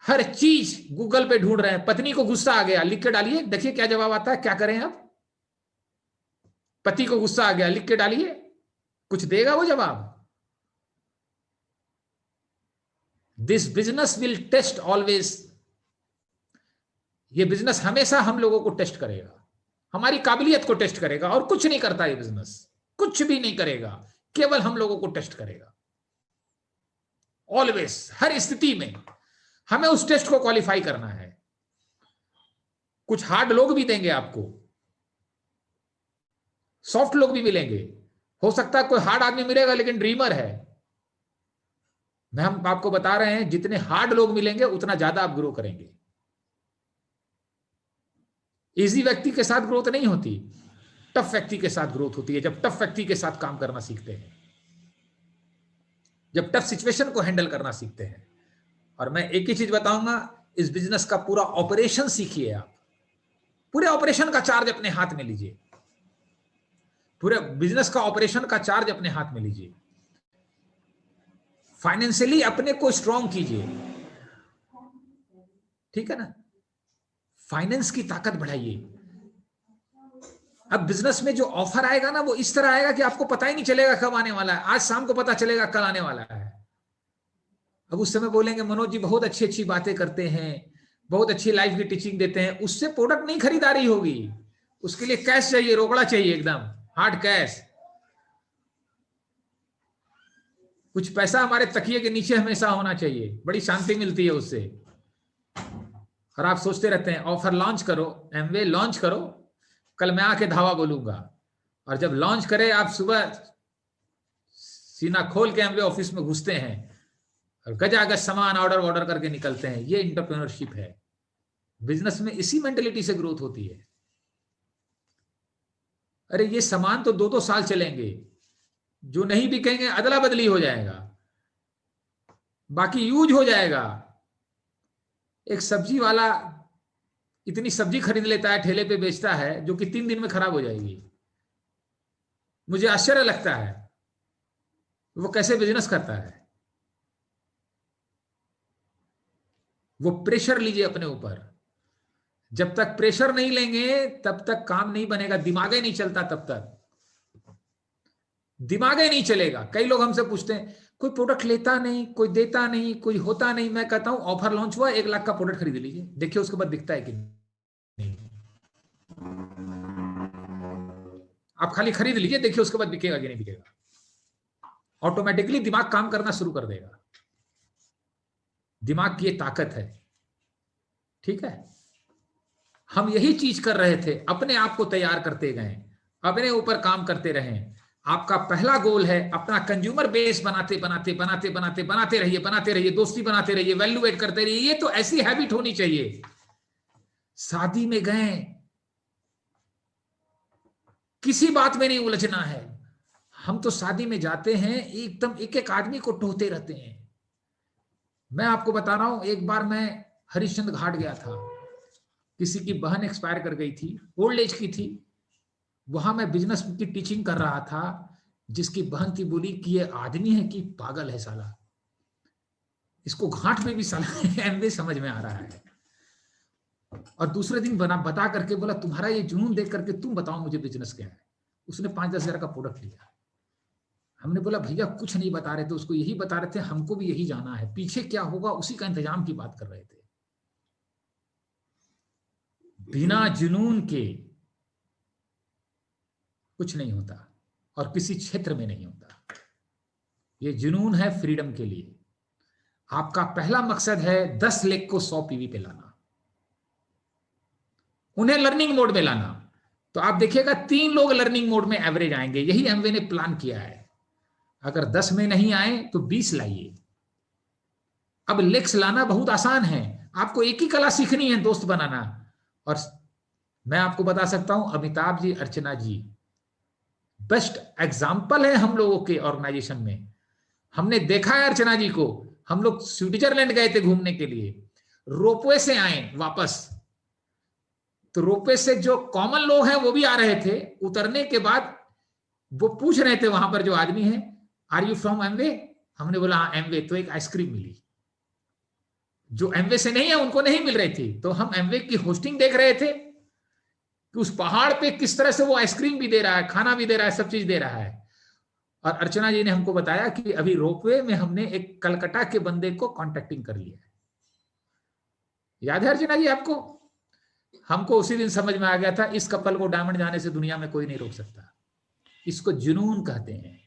हर चीज गूगल पे ढूंढ रहे हैं। पत्नी को गुस्सा आ गया, लिख के डालिए, देखिए क्या जवाब आता है, क्या करें अब। पति को गुस्सा आ गया, लिख के डालिए, कुछ देगा वो जवाब। This business will test always. ये बिजनेस हमेशा हम लोगों को टेस्ट करेगा, हमारी काबिलियत को टेस्ट करेगा, और कुछ नहीं करता ये बिजनेस, कुछ भी नहीं करेगा, केवल हम लोगों को टेस्ट करेगा। ऑलवेज, हर स्थिति में हमें उस टेस्ट को क्वालिफाई करना है। कुछ हार्ड लोग भी देंगे आपको, सॉफ्ट लोग भी मिलेंगे। हो सकता है कोई हार्ड आदमी मिलेगा लेकिन ड्रीमर है। हम आपको बता रहे हैं, जितने हार्ड लोग मिलेंगे उतना ज्यादा आप ग्रो करेंगे। इजी व्यक्ति के साथ ग्रोथ नहीं होती, टफ व्यक्ति के साथ ग्रोथ होती है। जब टफ व्यक्ति के साथ काम करना सीखते हैं, जब टफ सिचुएशन को हैंडल करना सीखते हैं। और मैं एक ही चीज बताऊंगा, इस बिजनेस का पूरा ऑपरेशन सीखिए आप। पूरे ऑपरेशन का चार्ज अपने हाथ में लीजिए, पूरे बिजनेस का ऑपरेशन का चार्ज अपने हाथ में लीजिए। फाइनेंशियली अपने को स्ट्रांग कीजिए, ठीक है ना। फाइनेंस की ताकत बढ़ाइए। अब बिजनेस में जो ऑफर आएगा ना, वो इस तरह आएगा कि आपको पता ही नहीं चलेगा कब आने वाला है। आज शाम को पता चलेगा कल आने वाला है। अब उस समय बोलेंगे, मनोज जी बहुत अच्छी अच्छी बातें करते हैं, बहुत अच्छी लाइफ की टीचिंग देते हैं। उससे प्रोडक्ट नहीं खरीदारी होगी, उसके लिए कैश चाहिए, रोकड़ा चाहिए, एकदम हार्ड कैश। कुछ पैसा हमारे तकिए के नीचे हमेशा होना चाहिए, बड़ी शांति मिलती है उससे। और आप सोचते रहते हैं ऑफर लॉन्च करो, एमवे लॉन्च करो, कल मैं आके धावा बोलूंगा। और जब लॉन्च करे, आप सुबह सीना खोल के एमवे ऑफिस में घुसते हैं और गजागज सामान ऑर्डर करके निकलते हैं। ये एंटरप्रेन्योरशिप है। बिजनेस में इसी मेंटेलिटी से ग्रोथ होती है। अरे ये सामान तो 2-2 साल चलेंगे, जो नहीं बिकेंगे अदला बदली हो जाएगा, बाकी यूज हो जाएगा। एक सब्जी वाला इतनी सब्जी खरीद लेता है, ठेले पे बेचता है, जो कि 3 दिन में खराब हो जाएगी। मुझे आश्चर्य लगता है वो कैसे बिजनेस करता है। वो प्रेशर लीजिए अपने ऊपर। जब तक प्रेशर नहीं लेंगे तब तक काम नहीं बनेगा, दिमाग ही नहीं चलता, तब तक दिमाग ही नहीं चलेगा। कई लोग हमसे पूछते हैं, कोई प्रोडक्ट लेता नहीं, कोई देता नहीं, कोई होता नहीं। मैं कहता हूं ऑफर लॉन्च हुआ, 1 लाख का प्रोडक्ट खरीद लीजिए, देखिए उसके बाद दिखता है कि नहीं। आप खाली खरीद लीजिए, देखिए उसके बाद बिकेगा कि नहीं बिकेगा। ऑटोमेटिकली दिमाग काम करना शुरू कर देगा। दिमाग की ये ताकत है, ठीक है। हम यही चीज कर रहे थे, अपने आप को तैयार करते गए, अपने ऊपर काम करते रहे। आपका पहला गोल है अपना कंज्यूमर बेस बनाते बनाते बनाते बनाते बनाते रहिए, बनाते रहिए, दोस्ती बनाते रहिए, वैल्यू एड करते रहिए। ये तो ऐसी हैबिट होनी चाहिए। शादी में गए, किसी बात में नहीं उलझना है। हम तो शादी में जाते हैं, एकदम एक एक आदमी को टोहते रहते हैं। मैं आपको बता रहा हूं, एक बार मैं हरिश्चंद्र घाट गया था, किसी की बहन एक्सपायर कर गई थी, ओल्ड एज की थी। वहां मैं बिजनेस की टीचिंग कर रहा था। जिसकी बहन थी बोली कि ये आदमी है कि पागल है साला, इसको घाट में भी साला एमवे समझ में आ रहा है। और दूसरे दिन बता करके बोला तुम्हारा ये जुनून देख करके तुम बताओ मुझे बिजनेस क्या है। उसने 5-10 हजार का प्रोडक्ट लिया। हमने बोला भैया कुछ नहीं बता रहे थे, उसको यही बता रहे थे हमको भी यही जाना है, पीछे क्या होगा उसी का इंतजाम की बात कर रहे थे। बिना जुनून के कुछ नहीं होता, और किसी क्षेत्र में नहीं होता। ये जुनून है फ्रीडम के लिए। आपका पहला मकसद है 10 लाख को 100 पीवी पे लाना, उन्हें लर्निंग मोड में लाना। तो आप देखिएगा 3 लोग लर्निंग मोड में एवरेज आएंगे। यही एमवे ने प्लान किया है। अगर 10 में नहीं आए तो 20 लाइए। अब लेक्स लाना बहुत आसान है, आपको एक ही कला सीखनी है, दोस्त बनाना। और मैं आपको बता सकता हूं, अमिताभ जी, अर्चना जी बेस्ट एग्जाम्पल है हम लोगों के ऑर्गेनाइजेशन में। हमने देखा है अर्चना जी को, हम लोग स्विट्जरलैंड गए थे घूमने के लिए, रोपवे से आए वापस, तो रोपवे से जो कॉमन लोग हैं वो भी आ रहे थे। उतरने के बाद वो पूछ रहे थे वहां पर जो आदमी है, आर यू फ्रॉम एमवे? हमने बोला हाँ एमवे। तो एक आइसक्रीम मिली, जो एमवे से नहीं है उनको नहीं मिल रही थी। तो हम एमवे की होस्टिंग देख रहे थे कि उस पहाड़ पे किस तरह से वो आइसक्रीम भी दे रहा है, खाना भी दे रहा है, सब चीज दे रहा है। और अर्चना जी ने हमको बताया कि अभी रोपवे में हमने एक कलकत्ता के बंदे को कॉन्टेक्टिंग कर लिया है। याद है अर्चना जी आपको? हमको उसी दिन समझ में आ गया था इस कपल को डायमंड जाने से दुनिया में कोई नहीं रोक सकता। इसको जुनून कहते हैं।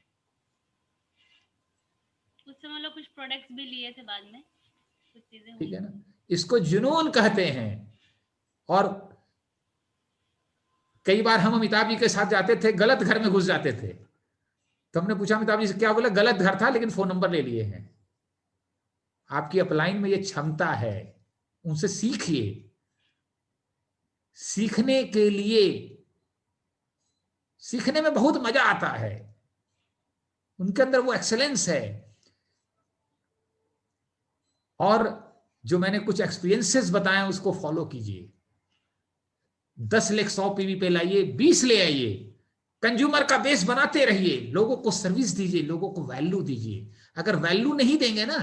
उस समय लोग कुछ प्रोडक्ट्स भी लिए थे बाद में, कुछ चीजें ठीक है ना, इसको जुनून कहते हैं। और कई बार हम अमिताभ जी के साथ जाते थे, गलत घर में घुस जाते थे। तो हमने पूछा अमिताभ जी से, क्या? बोला गलत घर था लेकिन फोन नंबर ले लिए हैं। आपकी अपलाइन में ये क्षमता है, उनसे सीखिए। सीखने के लिए, सीखने में बहुत मजा आता है, उनके अंदर वो एक्सेलेंस है। और जो मैंने कुछ एक्सपीरियंसेस बताए उसको फॉलो कीजिए। 10 लाख 100 पीवी पे लाइए, 20 ले आइए, कंज्यूमर का बेस बनाते रहिए, लोगों को सर्विस दीजिए, लोगों को वैल्यू दीजिए। अगर वैल्यू नहीं देंगे ना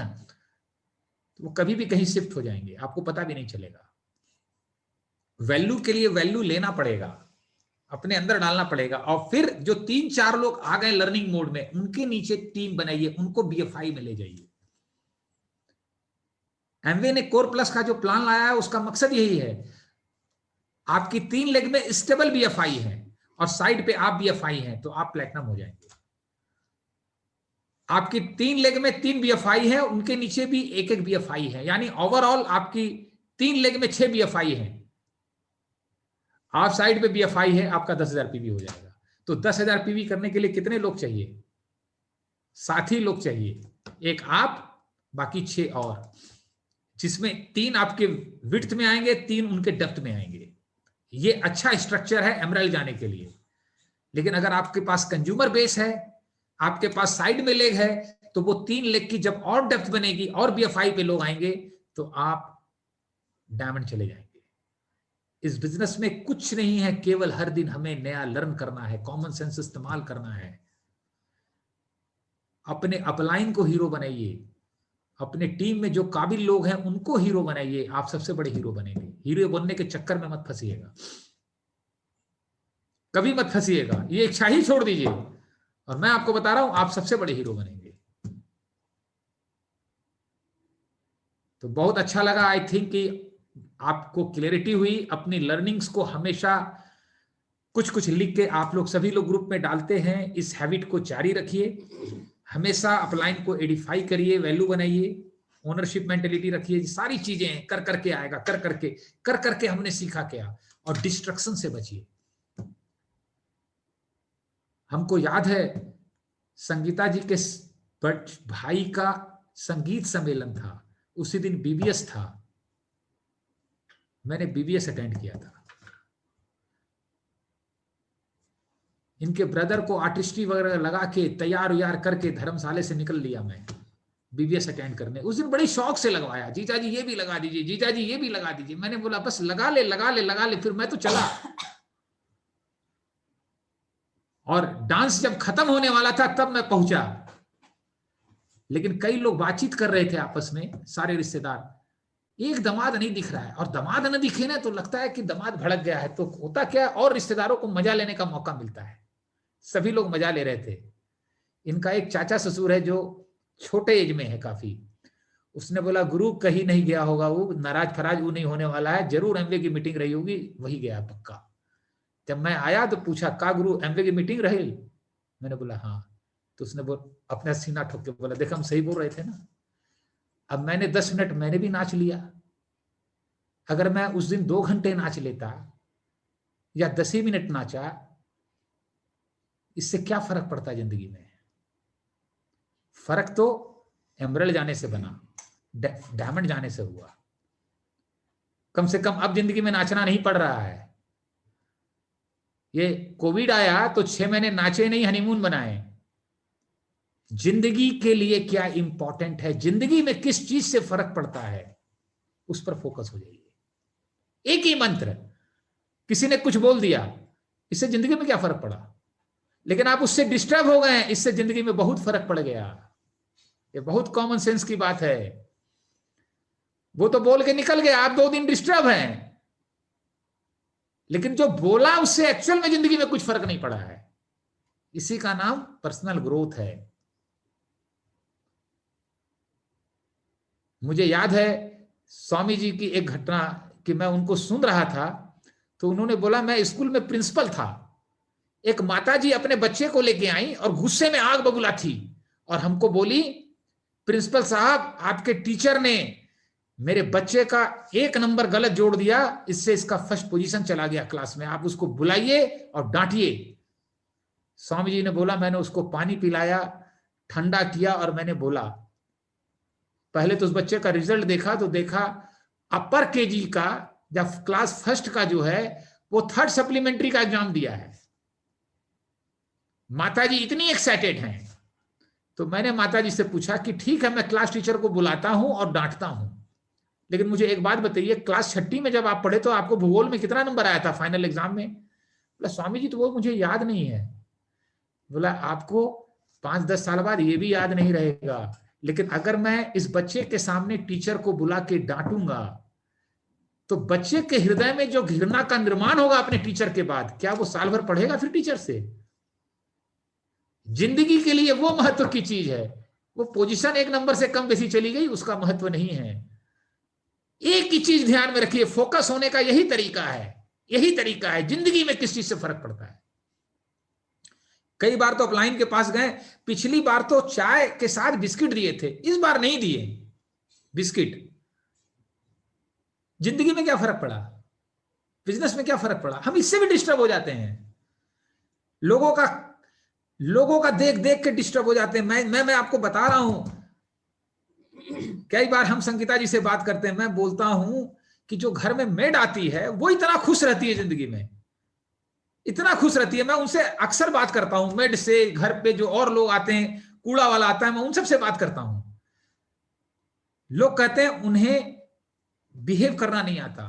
तो वो कभी भी कहीं शिफ्ट हो जाएंगे, आपको पता भी नहीं चलेगा। वैल्यू के लिए वैल्यू लेना पड़ेगा, अपने अंदर डालना पड़ेगा। और फिर जो 3-4 लोग आ गए लर्निंग मोड में, उनके नीचे टीम बनाइए, उनको बीएफआई में ले जाइए। एमवे ने कोर प्लस का जो प्लान लाया है उसका मकसद यही है, आपकी 3 लेग में स्टेबल बीएफआई है और साइड पे आप बीएफआई हैं, तो आप प्लेटिनम हो जाएंगे। आपकी 3 लेग में 3 बीएफआई है, उनके नीचे भी एक एक बीएफआई है, यानी ओवरऑल आपकी 3 लेग में 6 बीएफआई है। आप साइड पे बीएफआई है, आपका 10,000 पीवी हो जाएगा। तो 10,000 पीवी करने के लिए कितने लोग चाहिए? 7 ही लोग चाहिए। एक आप, बाकी 6 और, जिसमें 3 आपके विड्थ में आएंगे, 3 उनके डेप्थ में आएंगे। ये अच्छा स्ट्रक्चर है एमराइल जाने के लिए। लेकिन अगर आपके पास कंज्यूमर बेस है, आपके पास साइड में लेग है, तो वो 3 लेग की जब और डेप्थ बनेगी और बीएफआई पे लोग आएंगे तो आप डायमंड चले जाएंगे। इस बिजनेस में कुछ नहीं है, केवल हर दिन हमें नया लर्न करना है, कॉमन सेंस इस्तेमाल करना है। अपने अपलाइन को हीरो बनाइए, अपने टीम में जो काबिल लोग हैं उनको हीरो बनाइए, आप सबसे बड़े हीरो बनेंगे। हीरो बनने के चक्कर में मत फंसिएगा, कभी मत फंसिएगा, ये इच्छा ही छोड़ दीजिए। और मैं आपको बता रहा हूं आप सबसे बड़े हीरो बनेंगे। तो बहुत अच्छा लगा। आई थिंक कि आपको क्लैरिटी हुई। अपनी लर्निंग्स को हमेशा कुछ कुछ लिख के आप लोग सभी लोग ग्रुप में डालते हैं, इस हैबिट को जारी रखिए। हमेशा अपलाइन को एडिफाई करिए, वैल्यू बनाइए, ओनरशिप मेंटेलिटी रखिए। सारी चीजें कर करके आएगा, कर करके हमने सीखा क्या, और डिस्ट्रक्शन से बचिए। हमको याद है संगीता जी के भाई का संगीत सम्मेलन था, उसी दिन बीबीएस था, मैंने बीबीएस अटेंड किया था। इनके ब्रदर को आर्टिस्ट्री वगैरह लगा के तैयार उयार करके धर्मशाले से निकल लिया मैं बीबीएस अटेंड करने। उस दिन बड़ी शौक से लगवाया, जीजा जी ये भी लगा दीजिए, जीजा जी ये भी लगा दीजिए। मैंने बोला बस लगा ले लगा ले लगा ले, फिर मैं तो चला। और डांस जब खत्म होने वाला था तब मैं पहुंचा, लेकिन कई लोग बातचीत कर रहे थे आपस में, सारे रिश्तेदार। एक दामाद नहीं दिख रहा है, और दामाद न दिखे ना तो लगता है कि दामाद भड़क गया है। तो होता क्या, और रिश्तेदारों को मजा लेने का मौका मिलता है। सभी लोग मजा ले रहे थे। इनका एक चाचा ससुर है जो छोटे एज में है काफी, उसने बोला गुरु कहीं नहीं गया होगा, वो नाराज फराज वो नहीं होने वाला है, जरूर एमवे की मीटिंग रही होगी, वही गया पक्का। जब मैं आया तो पूछा का गुरु एमवे की मीटिंग रही, मैंने बोला हाँ। तो उसने अपना सीना ठोक के बोला देख हम सही बोल रहे थे ना। अब मैंने 10 मिनट मैंने भी नाच लिया। अगर मैं उस दिन 2 घंटे नाच लेता या 10 ही मिनट नाचा, इससे क्या फर्क पड़ता है जिंदगी में। फर्क तो एमरल्ड जाने से बना, डायमंड जाने से हुआ। कम से कम अब जिंदगी में नाचना नहीं पड़ रहा है। ये कोविड आया तो 6 महीने नाचे नहीं, हनीमून बनाए। जिंदगी के लिए क्या इंपॉर्टेंट है, जिंदगी में किस चीज से फर्क पड़ता है, उस पर फोकस हो जाइए। एक ही मंत्र, किसी ने कुछ बोल दिया, इससे जिंदगी में क्या फर्क पड़ा, लेकिन आप उससे डिस्टर्ब हो गए, इससे जिंदगी में बहुत फर्क पड़ गया। ये बहुत कॉमन सेंस की बात है। वो तो बोल के निकल गया, आप 2 दिन डिस्टर्ब हैं, लेकिन जो बोला उससे एक्चुअल में जिंदगी में कुछ फर्क नहीं पड़ा है। इसी का नाम पर्सनल ग्रोथ है। मुझे याद है स्वामी जी की एक घटना कि मैं उनको सुन रहा था, तो उन्होंने बोला मैं स्कूल में प्रिंसिपल था, एक माताजी अपने बच्चे को लेके आई और गुस्से में आग बबूला थी, और हमको बोली प्रिंसिपल साहब आपके टीचर ने मेरे बच्चे का 1 नंबर गलत जोड़ दिया, इससे इसका फर्स्ट पोजीशन चला गया क्लास में, आप उसको बुलाइए और डांटिए। स्वामी जी ने बोला मैंने उसको पानी पिलाया, ठंडा किया, और मैंने बोला पहले तो उस बच्चे का रिजल्ट देखा, तो देखा अपर केजी का या क्लास फर्स्ट का जो है वो 3rd सप्लीमेंट्री का एग्जाम दिया है। माताजी इतनी एक्साइटेड हैं। तो मैंने माताजी से पूछा कि ठीक है मैं क्लास टीचर को बुलाता हूं और डांटता हूं, लेकिन मुझे एक बात बताइए क्लास 6ठी में जब आप पढ़े तो आपको भूगोल में कितना नंबर आया था फाइनल एग्जाम में। बोला स्वामी जी तो वो मुझे याद नहीं है। बोला आपको 5-10 साल बाद ये भी याद नहीं रहेगा, लेकिन अगर मैं इस बच्चे के सामने टीचर को बुला के डांटूंगा तो बच्चे के हृदय में जो घृणा का निर्माण होगा अपने टीचर के बाद, क्या वो साल भर पढ़ेगा फिर टीचर से। जिंदगी के लिए वो महत्व की चीज है। वो पोजीशन 1 नंबर से कम बेसी चली गई, उसका महत्व नहीं है। एक ही चीज ध्यान में रखिए, फोकस होने का यही तरीका है, यही तरीका है जिंदगी में किस चीज से फर्क पड़ता है। कई बार तो अपलाइन के पास गए, पिछली बार तो चाय के साथ बिस्किट दिए थे, इस बार नहीं दिए बिस्किट। जिंदगी में क्या फर्क पड़ा, बिजनेस में क्या फर्क पड़ा। हम इससे भी डिस्टर्ब हो जाते हैं, लोगों का देख देख के डिस्टर्ब हो जाते हैं। मैं आपको बता रहा हूं, कई बार हम संगीता जी से बात करते हैं, मैं बोलता हूं कि जो घर में मेड आती है वो इतना खुश रहती है जिंदगी में, इतना खुश रहती है। मैं उनसे अक्सर बात करता हूं, मेड से, घर पे जो और लोग आते हैं, कूड़ा वाला आता है, मैं उन सबसे बात करता हूं। लोग कहते हैं उन्हें बिहेव करना नहीं आता,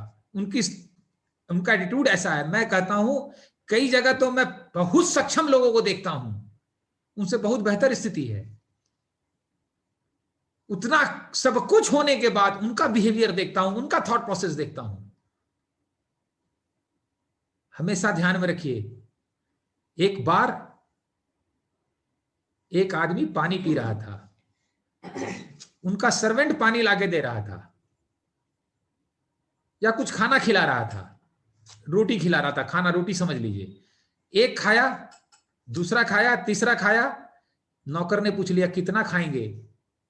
उनका एटीट्यूड ऐसा है। मैं कहता हूं कई जगह तो मैं बहुत सक्षम लोगों को देखता हूं, उनसे बहुत बेहतर स्थिति है। उतना सब कुछ होने के बाद उनका बिहेवियर देखता हूं, उनका थॉट प्रोसेस देखता हूं। हमेशा ध्यान में रखिए, एक बार एक आदमी पानी पी रहा था, उनका सर्वेंट पानी लाके दे रहा था, या कुछ खाना खिला रहा था, रोटी खिला रहा था, खाना रोटी समझ लीजिए, एक खाया, दूसरा खाया, तीसरा खाया, नौकर ने पूछ लिया कितना खाएंगे,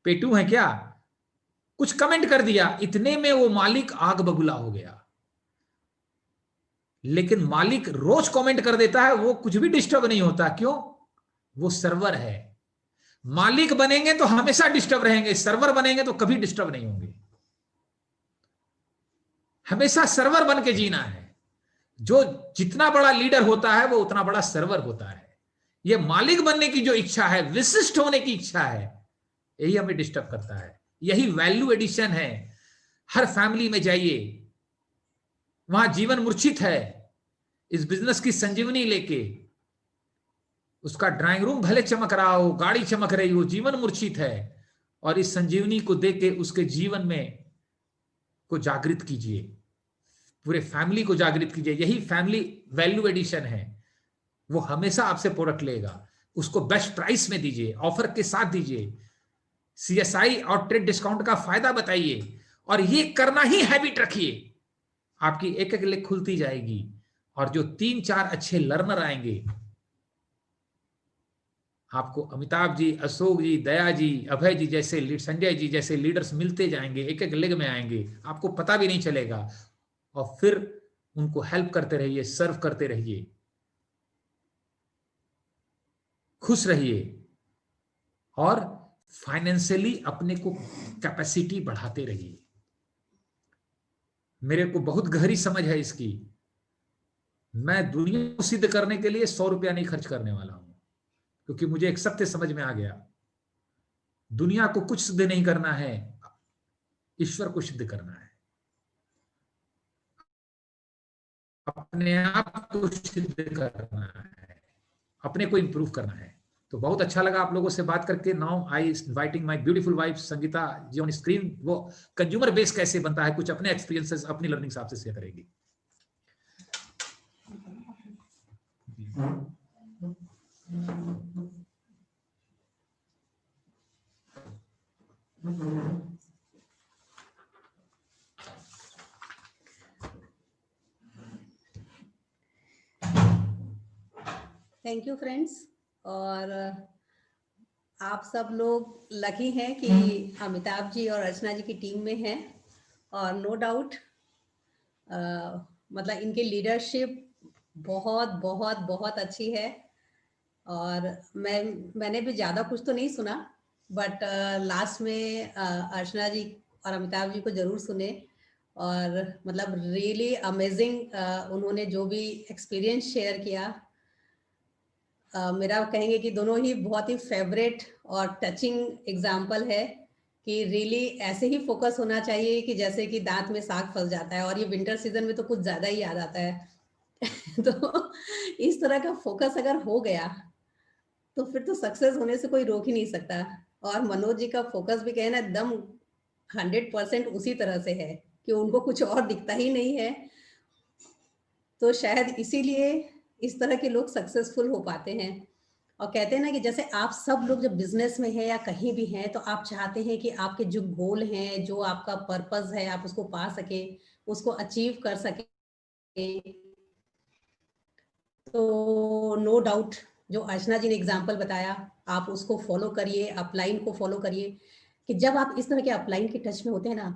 पेटू है क्या, कुछ कमेंट कर दिया, इतने में वो मालिक आग बबूला हो गया। लेकिन मालिक रोज कमेंट कर देता है, वो कुछ भी डिस्टर्ब नहीं होता। क्यों? वो सर्वर है। मालिक बनेंगे तो हमेशा डिस्टर्ब रहेंगे, सर्वर बनेंगे तो कभी डिस्टर्ब नहीं होंगे। हमेशा सर्वर बन के जीना है। जो जितना बड़ा लीडर होता है वो उतना बड़ा सर्वर होता है। ये मालिक बनने की जो इच्छा है, विशिष्ट होने की इच्छा है, यही हमें डिस्टर्ब करता है। यही वैल्यू एडिशन है। हर फैमिली में जाइए, वहां जीवन मूर्छित है, इस बिजनेस की संजीवनी लेके, उसका ड्राइंग रूम भले चमक रहा हो, गाड़ी चमक रही हो, जीवन मूर्छित है, और इस संजीवनी को देख के उसके जीवन में को जागृत कीजिए, पूरे फैमिली को जागृत कीजिए। यही फैमिली वैल्यू एडिशन है। वो हमेशा आपसे प्रोडक्ट लेगा, उसको बेस्ट प्राइस में दीजिए, ऑफर के साथ दीजिए, सीएसआई और ट्रेड डिस्काउंट का फायदा बताइए, और ये करना ही हैबिट रखिए। आपकी एक एक लेग खुलती जाएगी, और जो 3-4 अच्छे लर्नर आएंगे, आपको अमिताभ जी, अशोक जी, दया जी, अभय जी जैसे, संजय जी जैसे लीडर्स मिलते जाएंगे, एक एक लेग में आएंगे, आपको पता भी नहीं चलेगा। और फिर उनको हेल्प करते रहिए, सर्व करते रहिए, खुश रहिए, और फाइनेंशियली अपने को कैपेसिटी बढ़ाते रहिए। मेरे को बहुत गहरी समझ है इसकी। मैं दुनिया को सिद्ध करने के लिए 100 रुपया नहीं खर्च करने वाला हूं, क्योंकि मुझे एक सत्य समझ में आ गया, दुनिया को कुछ सिद्ध नहीं करना है, ईश्वर को सिद्ध करना है, अपने आप को सिद्ध करना है, अपने को इंप्रूव करना है। तो बहुत अच्छा लगा आप लोगों से बात करके। Now I inviting my beautiful wife Sangeeta ji on screen. वो कंज्यूमर बेस कैसे बनता है, कुछ अपने एक्सपीरियंसेस, अपनी लर्निंग से आपसे शेयर करेगी। Thank you friends. और आप सब लोग लकी हैं कि अमिताभ जी और अर्चना जी की टीम में हैं, और नो डाउट मतलब इनकी लीडरशिप बहुत बहुत बहुत अच्छी है। और मैंने भी ज़्यादा कुछ तो नहीं सुना, बट लास्ट में अर्चना जी और अमिताभ जी को ज़रूर सुने, और मतलब रियली अमेजिंग उन्होंने जो भी एक्सपीरियंस शेयर किया, मेरा कहेंगे कि दोनों ही बहुत ही फेवरेट और टचिंग एग्जाम्पल है कि रियली ऐसे ही फोकस होना चाहिए कि जैसे कि दांत में साग फंस जाता है, और ये विंटर सीजन में तो कुछ ज़्यादा ही याद आता है। तो इस तरह का फोकस अगर हो गया तो फिर तो सक्सेस होने से कोई रोक ही नहीं सकता। और मनोज जी का फोकस भी कहना एकदम 100% उसी तरह से है कि उनको कुछ और दिखता ही नहीं है। तो शायद इसीलिए इस तरह के लोग सक्सेसफुल हो पाते हैं। और कहते हैं ना कि जैसे आप सब लोग जब बिजनेस में हैं या कहीं भी हैं, तो आप चाहते हैं कि आपके जो गोल हैं, जो आपका पर्पस है, आप उसको पा सके, उसको अचीव कर सके। तो नो डाउट जो अर्चना जी ने एग्जाम्पल बताया, आप उसको फॉलो करिए, अपलाइन को फॉलो करिए, कि जब आप इस तरह के अपलाइन के टच में होते हैं ना,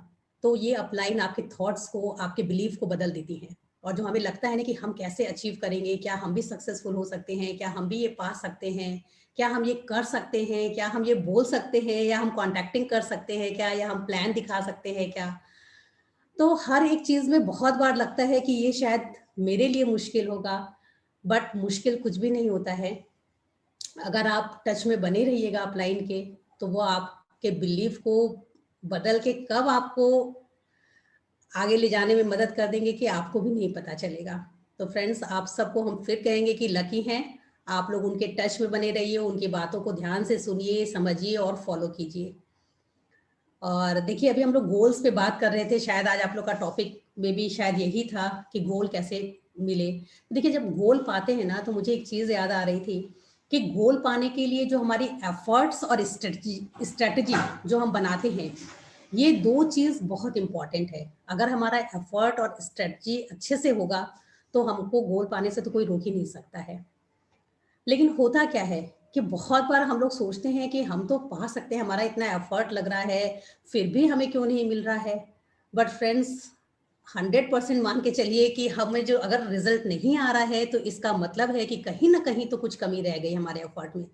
तो ये अपलाइन आपके थॉट्स को, आपके बिलीफ को बदल देती है। और जो हमें लगता है ना कि हम कैसे अचीव करेंगे, क्या हम भी सक्सेसफुल हो सकते हैं, क्या हम भी ये पा सकते हैं, क्या हम ये कर सकते हैं, क्या हम ये बोल सकते हैं, या हम कॉन्टैक्टिंग कर सकते हैं क्या, या हम प्लान दिखा सकते हैं क्या। तो हर एक चीज में बहुत बार लगता है कि ये शायद मेरे लिए मुश्किल होगा, बट मुश्किल कुछ भी नहीं होता है। अगर आप टच में बने रहिएगा अपलाइन के, तो वो आपके बिलीफ को बदल के कब आपको आगे ले जाने में मदद कर देंगे कि आपको भी नहीं पता चलेगा। तो फ्रेंड्स, आप सबको हम फिर कहेंगे कि लकी हैं आप लोग, उनके टच में बने रहिए, उनकी बातों को ध्यान से सुनिए, समझिए और फॉलो कीजिए। और देखिए, अभी हम लोग गोल्स पे बात कर रहे थे, शायद आज आप लोग का टॉपिक में भी शायद यही था कि गोल कैसे मिले। देखिए, जब गोल पाते हैं ना, तो मुझे एक चीज़ याद आ रही थी कि गोल पाने के लिए जो हमारी एफर्ट्स और स्ट्रेटजी जो हम बनाते हैं, ये 2 चीज बहुत इंपॉर्टेंट है। अगर हमारा एफर्ट और स्ट्रेटजी अच्छे से होगा तो हमको गोल पाने से तो कोई रोक ही नहीं सकता है। लेकिन होता क्या है कि बहुत बार हम लोग सोचते हैं कि हम तो पा सकते हैं, हमारा इतना एफर्ट लग रहा है, फिर भी हमें क्यों नहीं मिल रहा है। बट फ्रेंड्स, 100% मान के चलिए कि हमें जो अगर रिजल्ट नहीं आ रहा है तो इसका मतलब है कि कहीं ना कहीं तो कुछ कमी रह गई हमारे एफर्ट में,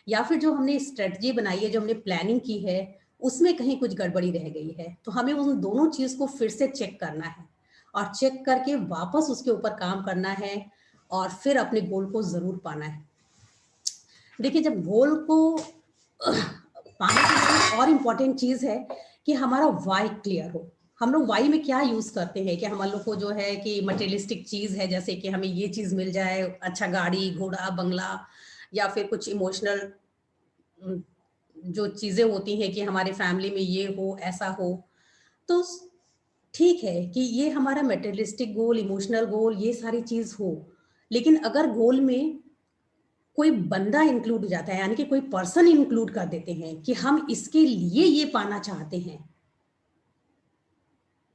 या फिर जो हमने स्ट्रेटजी बनाई है, जो हमने प्लानिंग की है, उसमें कहीं कुछ गड़बड़ी रह गई है। तो हमें उन दोनों चीज को फिर से चेक करना है और चेक करके वापस उसके ऊपर काम करना है और फिर अपने गोल को जरूर पाना है। देखिए, जब गोल को पाने के लिए और इम्पोर्टेंट चीज है कि हमारा वाई क्लियर हो। हम लोग वाई में क्या यूज करते हैं कि हम लोग को जो है कि मटेरियलिस्टिक चीज है, जैसे कि हमें ये चीज मिल जाए, अच्छा गाड़ी घोड़ा बंगला, या फिर कुछ इमोशनल जो चीजें होती हैं कि हमारे फैमिली में ये हो ऐसा हो। तो ठीक है कि ये हमारा मटेरियलिस्टिक गोल, इमोशनल गोल, ये सारी चीज हो, लेकिन अगर गोल में कोई बंदा इंक्लूड हो जाता है, यानी कि कोई पर्सन इंक्लूड कर देते हैं कि हम इसके लिए ये पाना चाहते हैं,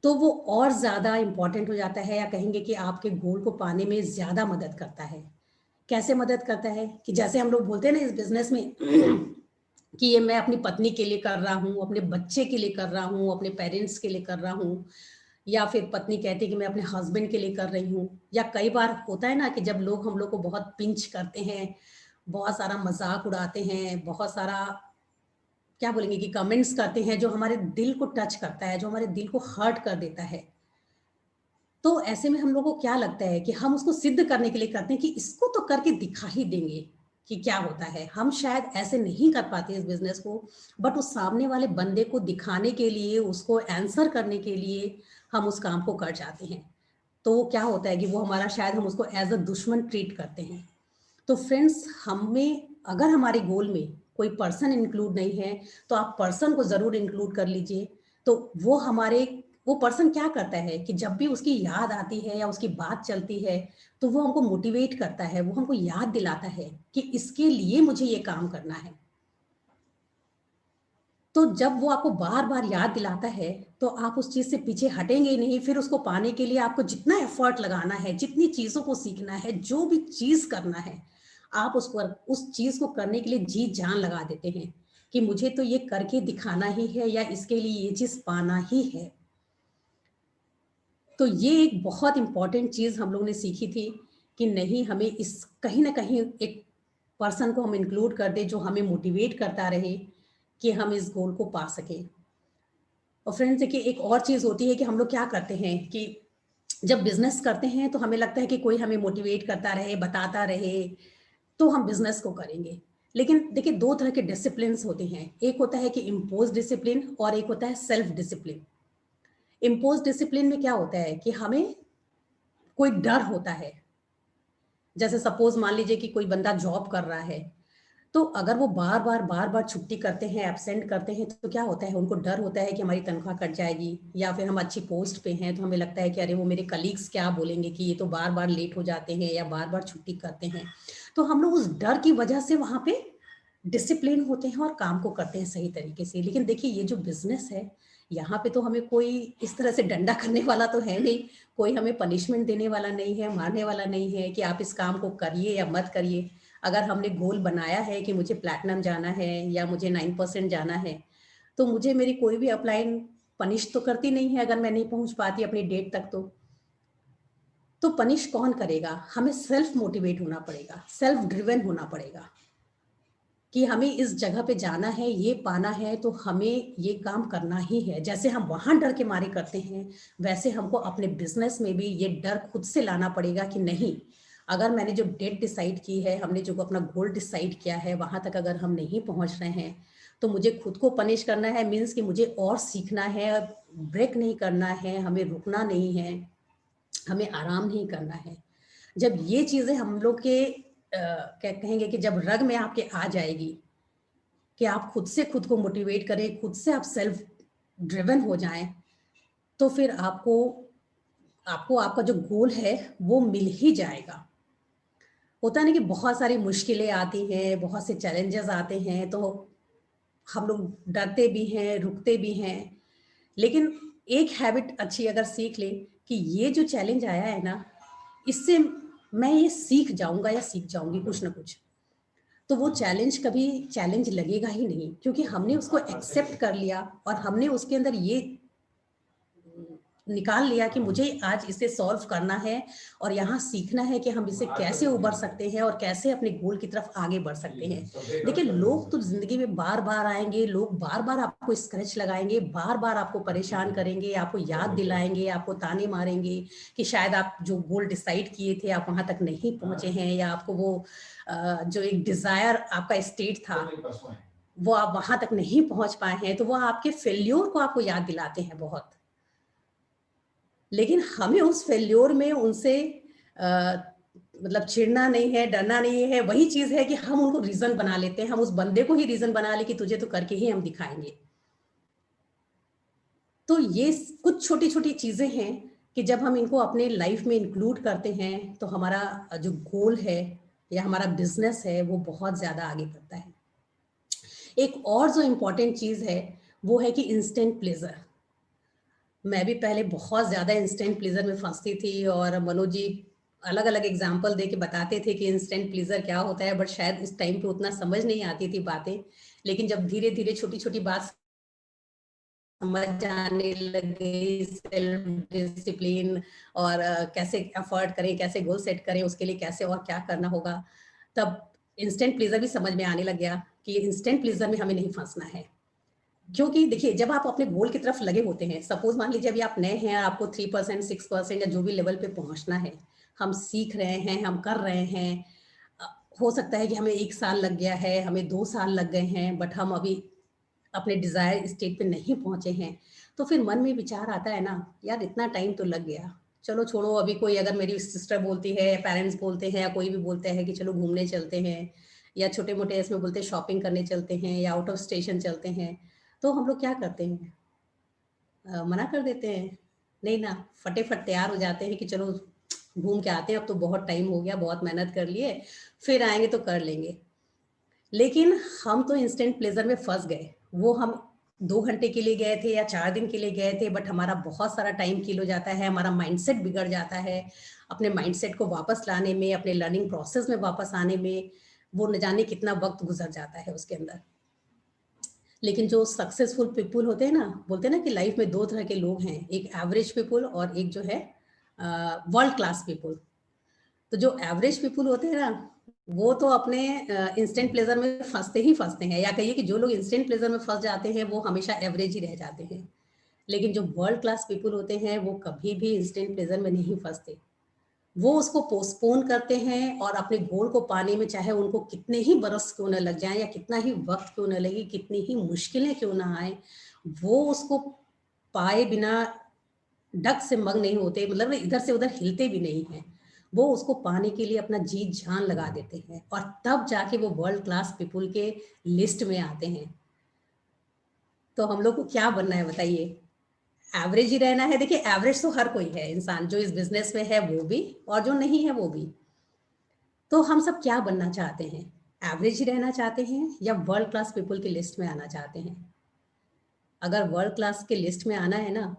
तो वो और ज्यादा इंपॉर्टेंट हो जाता है, या कहेंगे कि आपके गोल को पाने में ज्यादा मदद करता है। कैसे मदद करता है कि जैसे हम लोग बोलते हैं ना इस बिजनेस में कि ये मैं अपनी पत्नी के लिए कर रहा हूँ, अपने बच्चे के लिए कर रहा हूँ, अपने पेरेंट्स के लिए कर रहा हूँ, या फिर पत्नी कहती है कि मैं अपने हस्बैंड के लिए कर रही हूँ। या कई बार होता है ना कि जब लोग हम लोग को बहुत पिंच करते हैं, बहुत सारा मजाक उड़ाते हैं, बहुत सारा क्या बोलेंगे कि कमेंट्स करते हैं, जो हमारे दिल को टच करता है, जो हमारे दिल को हर्ट कर देता है। तो ऐसे में हम लोग को क्या लगता है कि हम उसको सिद्ध करने के लिए करते हैं कि इसको तो करके दिखा ही देंगे कि क्या होता है। हम शायद ऐसे नहीं कर पाते इस बिजनेस को, बट उस सामने वाले बंदे को दिखाने के लिए, उसको आंसर करने के लिए हम उस काम को कर जाते हैं। तो वो क्या होता है कि वो हमारा शायद हम उसको एज अ दुश्मन ट्रीट करते हैं। तो फ्रेंड्स, हमें अगर हमारे गोल में कोई पर्सन इंक्लूड नहीं है तो आप पर्सन को जरूर इंक्लूड कर लीजिए। तो वो पर्सन क्या करता है कि जब भी उसकी याद आती है या उसकी बात चलती है तो वो हमको मोटिवेट करता है, वो हमको याद दिलाता है कि इसके लिए मुझे ये काम करना है। तो जब वो आपको बार बार याद दिलाता है तो आप उस चीज से पीछे हटेंगे ही नहीं। फिर उसको पाने के लिए आपको जितना एफर्ट लगाना है, जितनी चीजों को सीखना है, जो भी चीज करना है, आप उसको उस चीज को करने के लिए जी जान लगा देते हैं कि मुझे तो ये करके दिखाना ही है या इसके लिए ये चीज पाना ही है। तो ये एक बहुत इंपॉर्टेंट चीज हम लोग ने सीखी थी कि नहीं, हमें इस कहीं ना कहीं एक पर्सन को हम इंक्लूड कर दे जो हमें मोटिवेट करता रहे कि हम इस गोल को पा सके। और फ्रेंड्स देखिए, एक और चीज होती है कि हम लोग क्या करते हैं कि जब बिजनेस करते हैं तो हमें लगता है कि कोई हमें मोटिवेट करता रहे, बताता रहे, तो हम बिजनेस को करेंगे। लेकिन देखिए, दो तरह के डिसिप्लिन होते हैं। एक होता है कि इम्पोज डिसिप्लिन और एक होता है सेल्फ डिसिप्लिन। इम्पोज डिसिप्लिन में क्या होता है कि हमें कोई डर होता है। जैसे सपोज मान लीजिए कि कोई बंदा जॉब कर रहा है, तो अगर वो बार बार छुट्टी करते हैं, एब्सेंट करते हैं, तो क्या होता है, उनको डर होता है कि हमारी तनख्वाह कट जाएगी। या फिर हम अच्छी पोस्ट पे हैं तो हमें लगता है कि अरे वो मेरे कलीग्स क्या बोलेंगे कि ये तो बार बार लेट हो जाते हैं या बार बार छुट्टी करते हैं। तो हम लोग उस डर की वजह से वहां पे डिसिप्लिन होते हैं और काम को करते हैं सही तरीके से। लेकिन देखिए, ये जो बिजनेस है, यहाँ पे तो हमें कोई इस तरह से डंडा करने वाला तो है नहीं, कोई हमें पनिशमेंट देने वाला नहीं है, मारने वाला नहीं है कि आप इस काम को करिए या मत करिए। अगर हमने गोल बनाया है कि मुझे प्लैटिनम जाना है या मुझे 9% जाना है, तो मुझे मेरी कोई भी अपलाइन पनिश तो करती नहीं है अगर मैं नहीं पहुंच पाती अपनी डेट तक। तो पनिश कौन करेगा? हमें सेल्फ मोटिवेट होना पड़ेगा, सेल्फ ड्रिवन होना पड़ेगा कि हमें इस जगह पे जाना है, ये पाना है, तो हमें ये काम करना ही है। जैसे हम वहां डर के मारे करते हैं, वैसे हमको अपने बिजनेस में भी ये डर खुद से लाना पड़ेगा कि नहीं, अगर मैंने जो डेट डिसाइड की है, हमने जो अपना गोल डिसाइड किया है, वहां तक अगर हम नहीं पहुंच रहे हैं तो मुझे खुद को पनिश करना है। मीन्स कि मुझे और सीखना है, ब्रेक नहीं करना है, हमें रुकना नहीं है, हमें आराम नहीं करना है। जब ये चीजें हम लोग के क्या कहेंगे कि जब रग में आपके आ जाएगी कि आप खुद से खुद को मोटिवेट करें, खुद से आप सेल्फ ड्रिवन हो जाएं, तो फिर आपको आपको आपका जो गोल है वो मिल ही जाएगा। होता है ना कि बहुत सारी मुश्किलें आती हैं, बहुत से चैलेंजेस आते हैं, तो हम लोग डरते भी हैं, रुकते भी हैं। लेकिन एक हैबिट अच्छी अगर सीख ले कि ये जो चैलेंज आया है ना, इससे मैं ये सीख जाऊंगा या सीख जाऊंगी कुछ ना कुछ, तो वो चैलेंज कभी चैलेंज लगेगा ही नहीं, क्योंकि हमने उसको एक्सेप्ट कर लिया और हमने उसके अंदर ये निकाल लिया कि मुझे आज इसे सॉल्व करना है और यहाँ सीखना है कि हम इससे कैसे उबर सकते हैं और कैसे अपने गोल की तरफ आगे बढ़ सकते हैं। देखिए, लोग तो जिंदगी में बार बार आएंगे, लोग बार बार आपको स्क्रैच लगाएंगे, बार बार आपको परेशान करेंगे, आपको याद दिलाएंगे, आपको ताने मारेंगे कि शायद आप जो गोल डिसाइड किए थे आप वहां तक नहीं पहुंचे हैं, या आपको वो जो एक डिजायर आपका स्टेट था वो आप वहां तक नहीं पहुंच पाए हैं, तो वो आपके फेल्योर को आपको याद दिलाते हैं बहुत। लेकिन हमें उस फेल्योर में उनसे मतलब चिढ़ना नहीं है, डरना नहीं है, वही चीज है कि हम उनको रीजन बना लेते हैं, हम उस बंदे को ही रीजन बना ले कि तुझे तो करके ही हम दिखाएंगे। तो ये कुछ छोटी छोटी चीजें हैं कि जब हम इनको अपने लाइफ में इंक्लूड करते हैं तो हमारा जो गोल है या हमारा बिजनेस है वो बहुत ज्यादा आगे बढ़ता है। एक और जो इम्पोर्टेंट चीज है वो है कि इंस्टेंट प्लेजर। मैं भी पहले बहुत ज़्यादा इंस्टेंट प्लेजर में फंसती थी और मनोज जी अलग अलग एग्जाम्पल दे के बताते थे कि इंस्टेंट प्लेजर क्या होता है, बट शायद उस टाइम पे उतना समझ नहीं आती थी बातें। लेकिन जब धीरे धीरे छोटी छोटी बात समझ जाने लगे, सेल्फ डिसिप्लिन और कैसे एफर्ट करें, कैसे गोल सेट करें, उसके लिए कैसे और क्या करना होगा, तब इंस्टेंट प्लेजर भी समझ में आने लग गया कि इंस्टेंट प्लेजर में हमें नहीं फंसना है। क्योंकि देखिए, जब आप अपने गोल की तरफ लगे होते हैं, सपोज मान लीजिए अभी आप नए हैं, आपको 3% 6% या जो भी लेवल पे पहुंचना है, हम सीख रहे हैं, हम कर रहे हैं, अ, हो सकता है कि हमें 1 साल लग गया है, हमें 2 साल लग गए हैं, बट हम अभी अपने डिजायर स्टेट पे नहीं पहुंचे हैं, तो फिर मन में विचार आता है ना, यार इतना टाइम तो लग गया, चलो छोड़ो। अभी कोई अगर मेरी सिस्टर बोलती है, पेरेंट्स बोलते हैं, या कोई भी बोलते हैं कि चलो घूमने चलते हैं, या छोटे मोटे इसमें बोलते हैं शॉपिंग करने चलते हैं, या आउट ऑफ स्टेशन चलते हैं, तो हम लोग क्या करते हैं, मना कर देते हैं। नहीं ना, फटाफट तैयार हो जाते हैं कि चलो घूम के आते हैं, अब तो बहुत टाइम हो गया, बहुत मेहनत कर लिए, फिर आएंगे तो कर लेंगे। लेकिन हम तो इंस्टेंट प्लेजर में फंस गए। वो हम 2 घंटे के लिए गए थे या 4 दिन के लिए गए थे, बट हमारा बहुत सारा टाइम किल हो जाता है, हमारा माइंडसेट बिगड़ जाता है। अपने माइंडसेट को वापस लाने में, अपने लर्निंग प्रोसेस में वापस आने में वो न जाने कितना वक्त गुजर जाता है उसके अंदर। लेकिन जो सक्सेसफुल पीपल होते हैं ना, बोलते हैं ना कि लाइफ में 2 तरह के लोग हैं, एक एवरेज पीपल और एक जो है वर्ल्ड क्लास पीपल। तो जो एवरेज पीपल होते हैं ना, वो तो अपने इंस्टेंट प्लेजर में फंसते ही फंसते हैं, या कहिए कि जो लोग इंस्टेंट प्लेजर में फंस जाते हैं वो हमेशा एवरेज ही रह जाते हैं। लेकिन जो वर्ल्ड क्लास पीपल होते हैं वो कभी भी इंस्टेंट प्लेजर में नहीं फंसते। वो उसको पोस्टपोन करते हैं और अपने गोल को पाने में चाहे उनको कितने ही बरस क्यों न लग जाए, या कितना ही वक्त क्यों न लगे, कितनी ही मुश्किलें क्यों ना आए, वो उसको पाए बिना डग से मग नहीं होते, मतलब इधर से उधर हिलते भी नहीं हैं। वो उसको पाने के लिए अपना जी जान लगा देते हैं और तब जाके वो वर्ल्ड क्लास पीपल के लिस्ट में आते हैं। तो हम लोग को क्या बनना है बताइए? एवरेज ही रहना है। देखिए, एवरेज तो हर कोई है इंसान, जो इस बिजनेस में है वो भी और जो नहीं है वो भी। तो हम सब क्या बनना चाहते हैं? एवरेज ही रहना चाहते हैं या वर्ल्ड क्लास पीपल की लिस्ट में आना चाहते हैं? अगर वर्ल्ड क्लास के लिस्ट में आना है ना,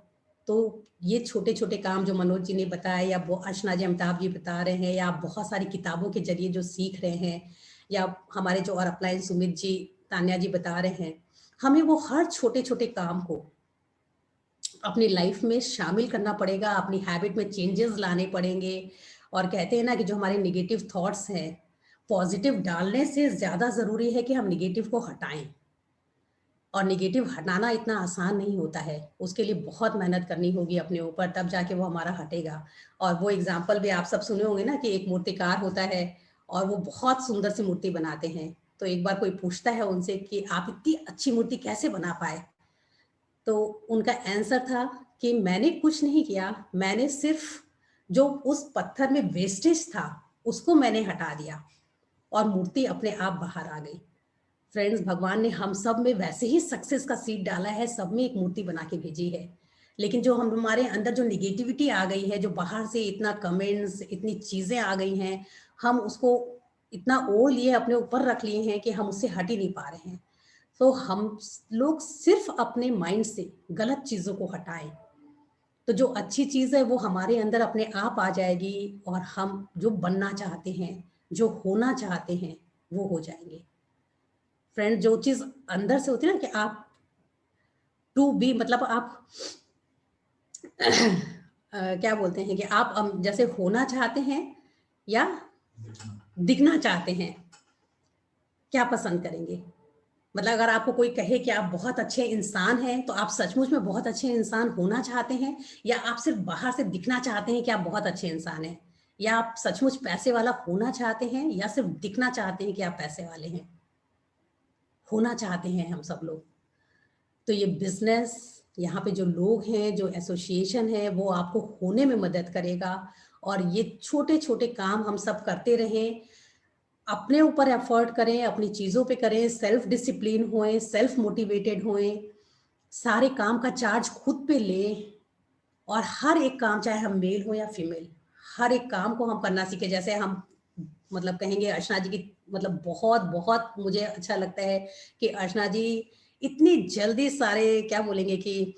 तो ये छोटे छोटे काम जो मनोज जी ने बताया, या वो अर्चना जी, अमिताभ जी बता रहे हैं, या आप बहुत सारी किताबों के जरिए जो सीख रहे हैं, या हमारे जो और अपलाइन सुमित जी, तान्या जी बता रहे हैं, हमें वो हर छोटे छोटे काम को अपनी लाइफ में शामिल करना पड़ेगा, अपनी हैबिट में चेंजेस लाने पड़ेंगे। और कहते हैं ना कि जो हमारे निगेटिव थॉट्स हैं, पॉजिटिव डालने से ज़्यादा ज़रूरी है कि हम निगेटिव को हटाएं। और निगेटिव हटाना इतना आसान नहीं होता है, उसके लिए बहुत मेहनत करनी होगी अपने ऊपर, तब जाके वो हमारा हटेगा। और वो एग्जाम्पल भी आप सब सुने होंगे ना कि एक मूर्तिकार होता है और वो बहुत सुंदर सी मूर्ति बनाते हैं। तो एक बार कोई पूछता है उनसे कि आप इतनी अच्छी मूर्ति कैसे बना पाए? तो उनका आंसर था कि मैंने कुछ नहीं किया, मैंने सिर्फ जो उस पत्थर में वेस्टेज था उसको मैंने हटा दिया और मूर्ति अपने आप बाहर आ गई। फ्रेंड्स, भगवान ने हम सब में वैसे ही सक्सेस का सीड डाला है, सब में एक मूर्ति बना के भेजी है। लेकिन जो हम हमारे अंदर जो निगेटिविटी आ गई है, जो बाहर से इतना कमेंट्स, इतनी चीजें आ गई हैं, हम उसको इतना ओढ़ लिए, अपने ऊपर रख लिए हैं कि हम उससे हट ही नहीं पा रहे हैं। तो हम लोग सिर्फ अपने माइंड से गलत चीज़ों को हटाएं, तो जो अच्छी चीज़ है वो हमारे अंदर अपने आप आ जाएगी और हम जो बनना चाहते हैं, जो होना चाहते हैं, वो हो जाएंगे। फ्रेंड, जो चीज़ अंदर से होती है ना कि आप टू बी, मतलब आप क्या बोलते हैं कि आप जैसे होना चाहते हैं या दिखना चाहते हैं, क्या पसंद करेंगे? मतलब अगर आपको कोई कहे कि आप बहुत अच्छे इंसान हैं, तो आप सचमुच में बहुत अच्छे इंसान होना चाहते हैं, या आप सिर्फ बाहर से दिखना चाहते हैं कि आप बहुत अच्छे इंसान हैं, या आप सचमुच पैसे वाला होना चाहते हैं, या सिर्फ दिखना चाहते हैं कि आप पैसे वाले हैं? होना चाहते हैं हम सब लोग। तो ये बिजनेस, यहाँ पे जो लोग हैं, जो एसोसिएशन है, वो आपको होने में मदद करेगा। और ये छोटे छोटे काम हम सब करते रहें, अपने ऊपर एफर्ट करें, अपनी चीज़ों पे करें, सेल्फ डिसिप्लिन होएं, सेल्फ मोटिवेटेड होएं, सारे काम का चार्ज खुद पे लें, और हर एक काम, चाहे हम मेल हो या फीमेल, हर एक काम को हम करना सीखें। जैसे हम मतलब कहेंगे अर्चना जी की, मतलब बहुत बहुत मुझे अच्छा लगता है कि अर्चना जी इतनी जल्दी सारे क्या बोलेंगे कि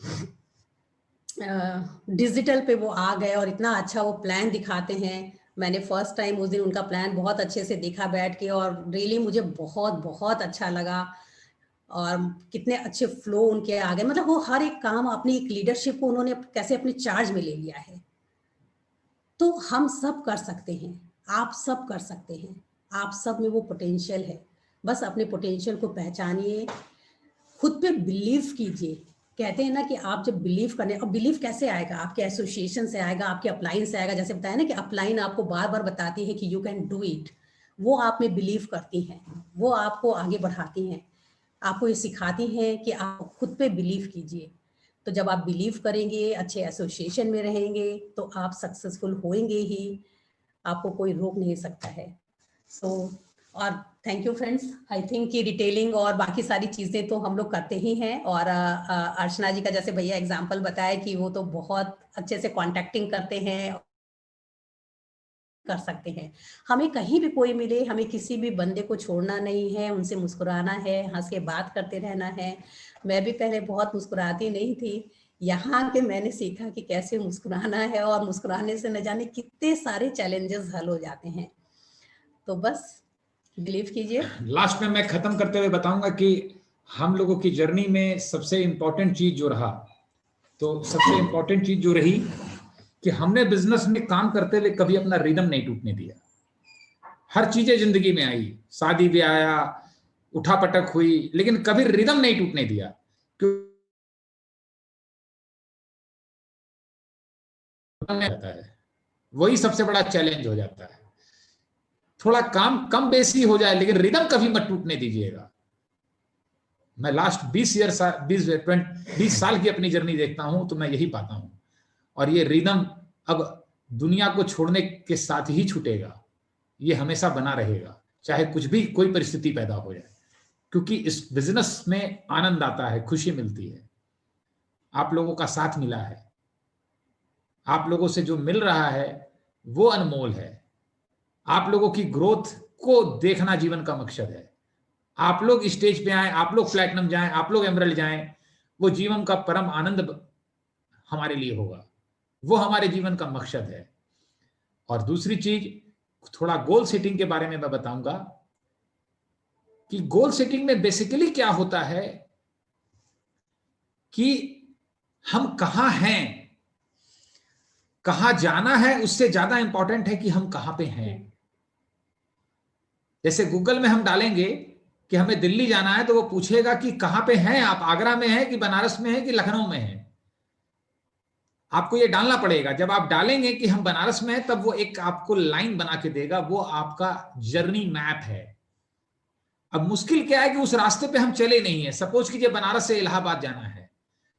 डिजिटल पे वो आ गए और इतना अच्छा वो प्लान दिखाते हैं। मैंने फर्स्ट टाइम उस दिन उनका प्लान बहुत अच्छे से देखा बैठ के, और रियली मुझे बहुत बहुत अच्छा लगा। और कितने अच्छे फ्लो उनके आ गए, मतलब वो हर एक काम, अपनी एक लीडरशिप को उन्होंने कैसे अपने चार्ज में ले लिया है। तो हम सब कर सकते हैं, आप सब कर सकते हैं, आप सब में वो पोटेंशियल है। बस अपने पोटेंशियल को पहचानिए, खुद पे बिलीव कीजिए। कहते हैं ना कि आप जब बिलीव करने, और बिलीव कैसे आएगा? आपके एसोसिएशन से आएगा, आपके अपलाइन से आएगा। जैसे बताया ना कि अपलाइन आपको बार बार बताती है कि यू कैन डू इट, वो आप में बिलीव करती हैं, वो आपको आगे बढ़ाती हैं, आपको ये सिखाती हैं कि आप खुद पे बिलीव कीजिए। तो जब आप बिलीव करेंगे, अच्छे एसोसिएशन में रहेंगे, तो आप सक्सेसफुल होंगे ही, आपको कोई रोक नहीं सकता है। सो और thank you friends. I think कि रिटेलिंग और बाकी सारी चीज़ें तो हम लोग करते ही हैं। और अर्चना जी का जैसे भैया एग्जांपल बताया कि वो तो बहुत अच्छे से कॉन्टैक्टिंग करते हैं, कर सकते हैं। हमें कहीं भी कोई मिले, हमें किसी भी बंदे को छोड़ना नहीं है, उनसे मुस्कुराना है, हंस के बात करते रहना है। मैं भी पहले बहुत मुस्कुराती नहीं थी, यहाँ के मैंने सीखा कि कैसे मुस्कुराना है, और मुस्कुराने से न जाने कितने सारे चैलेंजेस हल हो जाते हैं। तो बस बिलीव कीजिए। लास्ट में मैं खत्म करते हुए बताऊंगा कि हम लोगों की जर्नी में सबसे इंपॉर्टेंट चीज जो रहा, तो सबसे इंपॉर्टेंट चीज जो रही कि हमने बिजनेस में काम करते हुए कभी अपना रिदम नहीं टूटने दिया। हर चीजें जिंदगी में आई, शादी भी आया, उठापटक हुई, लेकिन कभी रिदम नहीं टूटने दिया। जाता है, वही सबसे बड़ा चैलेंज हो जाता है। थोड़ा काम कम बेसी हो जाए, लेकिन रिदम कभी मत टूटने दीजिएगा। मैं लास्ट 20 साल की अपनी जर्नी देखता हूं, तो मैं यही पाता हूं। और ये रिदम अब दुनिया को छोड़ने के साथ ही छूटेगा, ये हमेशा बना रहेगा, चाहे कुछ भी कोई परिस्थिति पैदा हो जाए, क्योंकि इस बिजनेस में आनंद आता है, खुशी मिलती है, आप लोगों का साथ मिला है, आप लोगों से जो मिल रहा है वो अनमोल है। आप लोगों की ग्रोथ को देखना जीवन का मकसद है। आप लोग स्टेज पे आए, आप लोग प्लैटिनम जाएं, आप लोग एमरल्ड जाएं, वो जीवन का परम आनंद हमारे लिए होगा, वो हमारे जीवन का मकसद है। और दूसरी चीज, थोड़ा गोल सेटिंग के बारे में मैं बताऊंगा कि गोल सेटिंग में बेसिकली क्या होता है कि हम कहां हैं, कहां जाना है उससे ज्यादा इंपॉर्टेंट है कि हम कहां पे हैं। जैसे गूगल में हम डालेंगे कि हमें दिल्ली जाना है, तो वो पूछेगा कि कहां पे हैं आप, आगरा में हैं कि बनारस में हैं कि लखनऊ में हैं। आपको ये डालना पड़ेगा। जब आप डालेंगे कि हम बनारस में हैं, तब वो एक आपको लाइन बना के देगा, वो आपका जर्नी मैप है। अब मुश्किल क्या है कि उस रास्ते पे हम चले नहीं है। सपोज कीजिए बनारस से इलाहाबाद जाना है,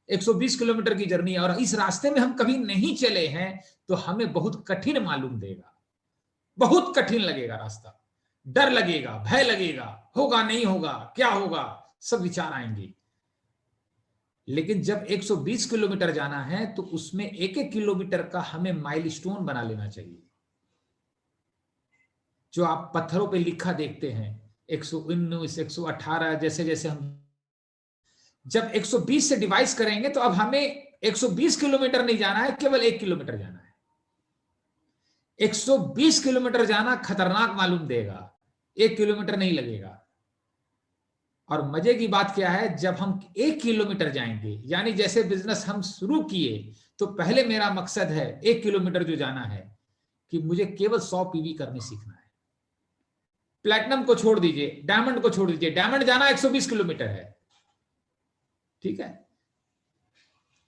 120 किलोमीटर की जर्नी है, और इस रास्ते में हम कभी नहीं चले हैं, तो हमें बहुत कठिन मालूम देगा, बहुत कठिन लगेगा रास्ता, डर लगेगा, भय लगेगा, होगा नहीं होगा, क्या होगा, सब विचार आएंगे। लेकिन जब 120 किलोमीटर जाना है, तो उसमें एक एक किलोमीटर का हमें माइलस्टोन बना लेना चाहिए। जो आप पत्थरों पे लिखा देखते हैं 119, 118, जैसे जैसे हम जब 120 से डिवाइस करेंगे तो अब हमें 120 किलोमीटर नहीं जाना है, केवल 1 किलोमीटर जाना है। 120 किलोमीटर जाना खतरनाक मालूम देगा, 1 किलोमीटर नहीं लगेगा। और मजे की बात क्या है, जब हम 1 किलोमीटर जाएंगे, यानी जैसे बिजनेस हम शुरू किए तो पहले मेरा मकसद है 1 किलोमीटर जो जाना है कि मुझे केवल 100 पीवी करने सीखना है। प्लैटिनम को छोड़ दीजिए, डायमंड को छोड़ दीजिए, डायमंड जाना 120 किलोमीटर है, ठीक है।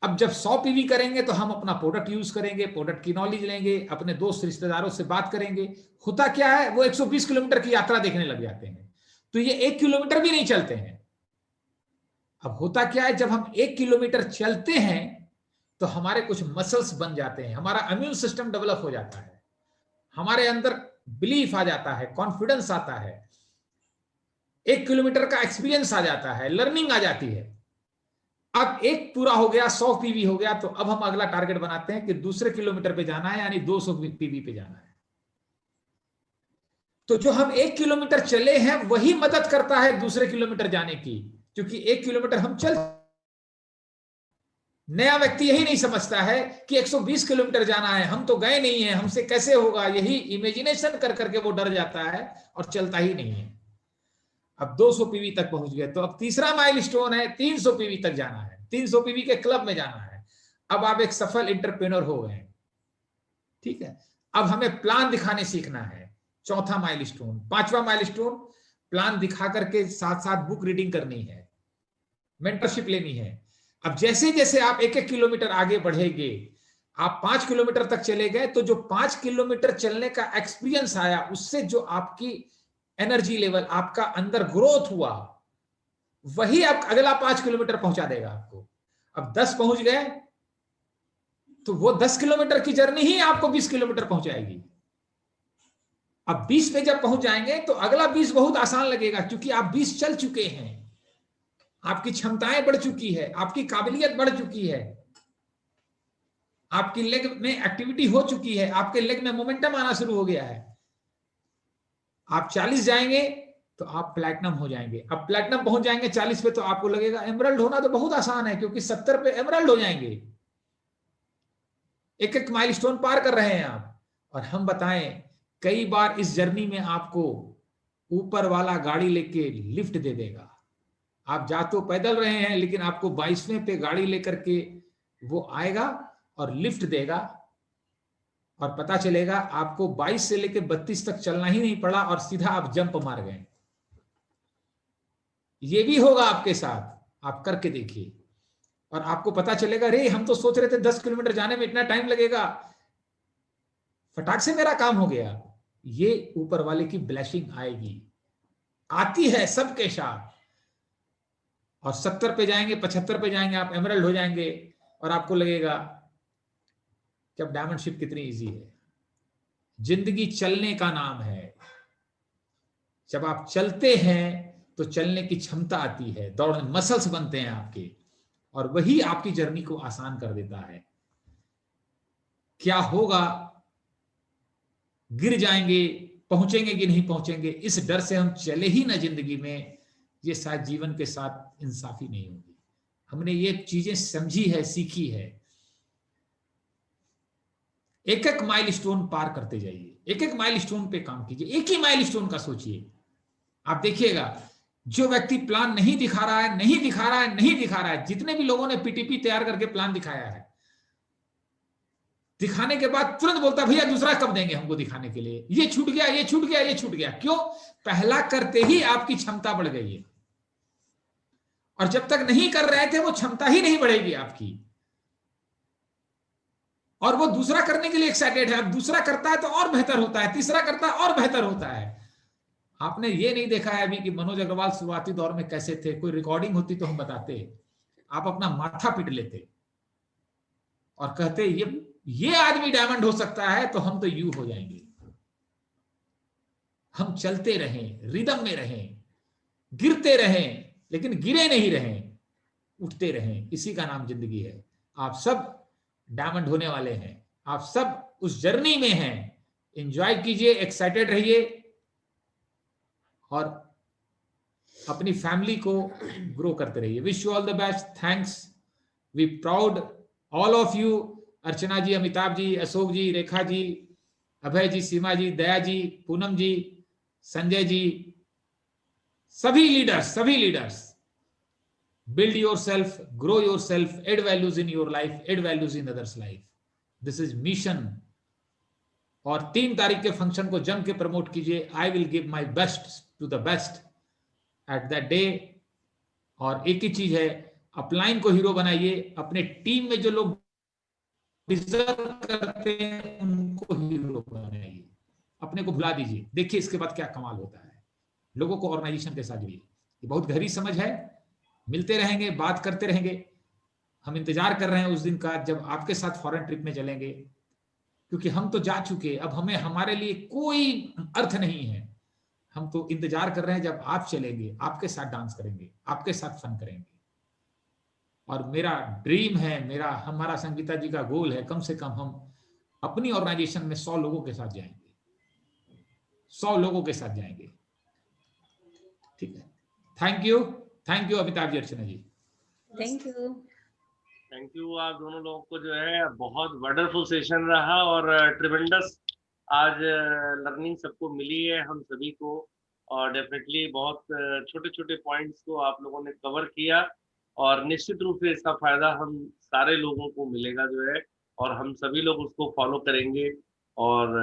अब जब 100 पीवी करेंगे तो हम अपना प्रोडक्ट यूज करेंगे, प्रोडक्ट की नॉलेज लेंगे, अपने दोस्त रिश्तेदारों से बात करेंगे। होता क्या है, वो 120 किलोमीटर की यात्रा देखने लग जाते हैं, तो ये 1 किलोमीटर भी नहीं चलते हैं। अब होता क्या है, जब हम 1 किलोमीटर चलते हैं तो हमारे कुछ मसल्स बन जाते हैं, हमारा इम्यून सिस्टम डेवलप हो जाता है, हमारे अंदर बिलीफ आ जाता है, कॉन्फिडेंस आता है, 1 किलोमीटर का एक्सपीरियंस आ जाता है, लर्निंग आ जाती है। अब एक पूरा हो गया, 100 पीवी हो गया, तो अब हम अगला टारगेट बनाते हैं कि दूसरे किलोमीटर पे जाना है, यानी 200 पीवी पे जाना है। तो जो हम 1 किलोमीटर चले हैं वही मदद करता है दूसरे किलोमीटर जाने की, क्योंकि 1 किलोमीटर हम चल। नया व्यक्ति यही नहीं समझता है कि 120 किलोमीटर जाना है, हम तो गए नहीं है, हमसे कैसे होगा, यही इमेजिनेशन कर करके वो डर जाता है और चलता ही नहीं है। अब 200 पीवी तक पहुंच गए, तो अब तीसरा माइलस्टोन है 300 पीवी तक जाना है, 300 पीवी के क्लब में जाना है। अब आप एक सफल एंटरप्रेन्योर हो गए, ठीक है। अब हमें प्लान दिखाने सीखना है, चौथा माइलस्टोन। पांचवा माइलस्टोन, प्लान दिखा करके साथ साथ बुक रीडिंग करनी है, मेंटरशिप लेनी है। अब जैसे जैसे आप 1-1 किलोमीटर आगे बढ़ेंगे, आप 5 किलोमीटर तक चले गए, तो जो 5 किलोमीटर चलने का एक्सपीरियंस आया, उससे जो आपकी एनर्जी लेवल, आपका अंदर ग्रोथ हुआ, वही आप अगला 5 किलोमीटर पहुंचा देगा आपको। अब 10 पहुंच गए तो वो 10 किलोमीटर की जर्नी ही आपको 20 किलोमीटर पहुंचाएगी। अब 20 पे जब पहुंच जाएंगे तो अगला 20 बहुत आसान लगेगा, क्योंकि आप 20 चल चुके हैं, आपकी क्षमताएं बढ़ चुकी है, आपकी काबिलियत बढ़ चुकी है, आपकी लेग में एक्टिविटी हो चुकी है, आपके लेग में मोमेंटम आना शुरू हो गया है। आप 40 जाएंगे तो आप प्लैटिनम हो जाएंगे। अब प्लैटिनम पहुंच जाएंगे 40 पे, तो आपको लगेगा एमरल्ड होना तो बहुत आसान है, क्योंकि 70 पे एमरल्ड हो जाएंगे। एक एक माइलस्टोन पार कर रहे हैं आप। और हम बताएं, कई बार इस जर्नी में आपको ऊपर वाला गाड़ी लेके लिफ्ट दे देगा। आप जा तो पैदल रहे हैं, लेकिन आपको 22वें पे गाड़ी लेकर के वो आएगा और लिफ्ट देगा, और पता चलेगा आपको 22 से लेकर 32 तक चलना ही नहीं पड़ा और सीधा आप जंप मार गए। ये भी होगा आपके साथ, आप करके देखिए और आपको पता चलेगा, रे हम तो सोच रहे थे 10 किलोमीटर जाने में इतना टाइम लगेगा, फटाक से मेरा काम हो गया। ये ऊपर वाले की ब्लेसिंग आएगी, आती है सबके साथ। और 70 पे जाएंगे, 75 पे जाएंगे, आप एमरल्ड हो जाएंगे और आपको लगेगा कि अब डायमंडशिप कितनी इजी है। जिंदगी चलने का नाम है। जब आप चलते हैं तो चलने की क्षमता आती है, दौड़ मसल्स बनते हैं आपके, और वही आपकी जर्नी को आसान कर देता है। क्या होगा, गिर जाएंगे, पहुंचेंगे कि नहीं पहुंचेंगे, इस डर से हम चले ही ना जिंदगी में, ये शायद जीवन के साथ इंसाफी नहीं होगी। हमने ये चीजें समझी है, सीखी है। एक एक माइलस्टोन पार करते जाइए, एक एक माइलस्टोन पे काम कीजिए, एक ही माइलस्टोन का सोचिए। आप देखिएगा, जो व्यक्ति प्लान नहीं दिखा रहा है, नहीं दिखा रहा है, नहीं दिखा रहा है, जितने भी लोगों ने पीटीपी तैयार करके प्लान दिखाया है, दिखाने के बाद तुरंत बोलता भैया दूसरा कब देंगे हमको दिखाने के लिए, ये छूट गया, ये छूट गया, ये छूट गया। क्यों? पहला करते ही आपकी क्षमता बढ़ गई है, और जब तक नहीं कर रहे थे वो क्षमता ही नहीं बढ़ेगी आपकी, और वो दूसरा करने के लिए एक्साइटेड है। अब दूसरा करता है तो और बेहतर होता है, तीसरा करता है और बेहतर होता है। आपने ये नहीं देखा है अभी कि मनोज अग्रवाल शुरुआती दौर में कैसे थे, कोई रिकॉर्डिंग होती तो हम बताते, आप अपना माथा पीट लेते और कहते ये आदमी डायमंड हो सकता है, तो हम तो यू हो जाएंगे। हम चलते रहें, रिदम में रहें, गिरते रहें लेकिन गिरे नहीं रहें, उठते रहें, इसी का नाम जिंदगी है। आप सब डायमंड होने वाले हैं, आप सब उस जर्नी में हैं। एंजॉय कीजिए, एक्साइटेड रहिए, और अपनी फैमिली को ग्रो करते रहिए। Wish you all the best. Thanks. We proud all of you. Archana ji, Amitabh ji, Ashok ji, Rekha ji, Abhay ji, Seema ji, Daya ji, Poonam ji, Sanjay ji, सभी leaders, build yourself, grow yourself, add values in your life, add values in others life. This is mission। और 3 तारीख के function को जम के promote कीजिए। I will give my best to the best at that day. और एक ही चीज है, अपलाइन को हीरो बनाइए। अपने टीम में जो लोग डिजर्व करते हैं उनको हीरो बनाइए, अपने को भुला दीजिए। देखिए इसके बाद क्या कमाल होता है। लोगों को ऑर्गेनाइजेशन के साथ जुड़िए। ये बहुत गहरी समझ है। मिलते रहेंगे, बात करते रहेंगे। हम इंतजार कर रहे हैं उस दिन का जब आपके साथ फॉरेन ट्रिप में चलेंगे, क्योंकि हम तो जा चुके। अब हमें, हमारे लिए कोई अर्थ नहीं है। हम तो इंतजार कर रहे हैं जब आप चलेंगे, आपके साथ डांस करेंगे, आपके साथ फन करेंगे। और मेरा ड्रीम है, हमारा संगीता जी का गोल है, कम से कम हम अपनी ऑर्गेनाइजेशन में 100 लोगों के साथ जाएंगे। 100 लोगों के साथ जाएंगे। ठीक है। Thank you Amitabh ji, Archana ji. Thank you आप दोनों लोगों को जो है बहुत वंडरफुल सेशन रहा और ट्रिमेंडस आज लर्निंग सबको मिली है, हम सभी को। और डेफिनेटली बहुत छोटे छोटे पॉइंट्स को आप लोगों ने कवर किया और निश्चित रूप से इसका फायदा हम सारे लोगों को मिलेगा जो है, और हम सभी लोग उसको फॉलो करेंगे। और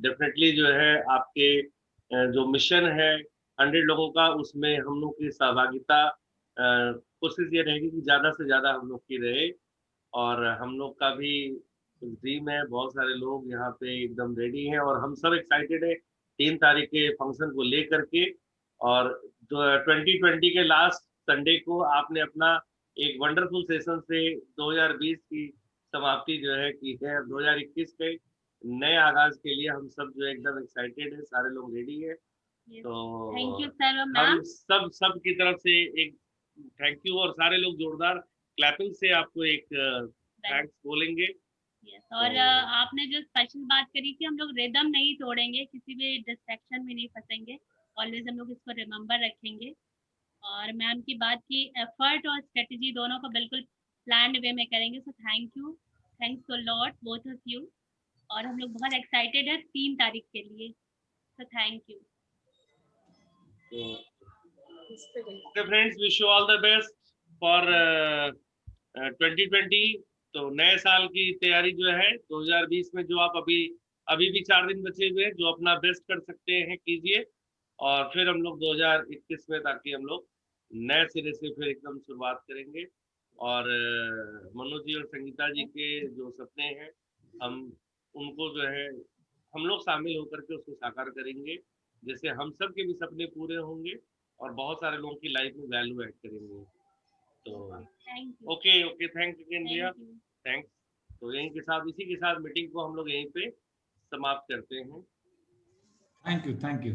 डेफिनेटली जो है आपके जो मिशन है 100 लोगों का, उसमें हम लोग की सहभागिता कोशिश ये रहेगी कि ज़्यादा से ज़्यादा हम लोग की रहे। और हम लोग का भी ड्रीम है, बहुत सारे लोग यहाँ पे एकदम रेडी हैं और हम सब एक्साइटेड है 3 तारीख के फंक्शन को लेकर के। और जो 2020 के लास्ट संडे को आपने अपना एक वंडरफुल सेशन से 2020 की समाप्ति जो है की है। 2021 के नए आगाज के लिए हम सब जो है एकदम एक्साइटेड है, सारे लोग रेडी है। तो थैंक यू सर। हम सब की तरफ से एक थैंक यू, और सारे लोग जोरदार क्लैपिंग से आपको एक थैंक्स बोलेंगे। और आपने जो स्पेशल बात करी कि हम लोग रिदम नहीं तोड़ेंगे, किसी भी डिस्ट्रैक्शन में नहीं फंसेंगे, ऑलवेज हम लोग इसको रिमेम्बर रखेंगे। और मैम की बात की एफर्ट और स्ट्रेटजी दोनों को बिल्कुल प्लान्ड वे में करेंगे। So thanks to lot both of you. और हम लोग बहुत एक्साइटेड है 3 तारीख के लिए। So thank you. Okay friends, wish you all the best for 2020। तो नए साल की तैयारी जो है 2020 में जो आप अभी भी 4 दिन बचे हुए हैं, जो अपना बेस्ट कर सकते हैं कीजिए। और फिर हम लोग 2021 में ताकि हम लोग नए सिरे से फिर एकदम शुरुआत करेंगे। और मनोज जी और संगीता जी के जो सपने हैं हम उनको जो है हम लोग शामिल होकर के उसको साकार करेंगे, जैसे हम सब के भी सपने पूरे होंगे और बहुत सारे लोगों की लाइफ में वैल्यू ऐड करेंगे। तो ओके थैंक्स अगेन भैया, थैंक्स। तो इसी के साथ मीटिंग को हम लोग यहीं पे समाप्त करते हैं। Thank you.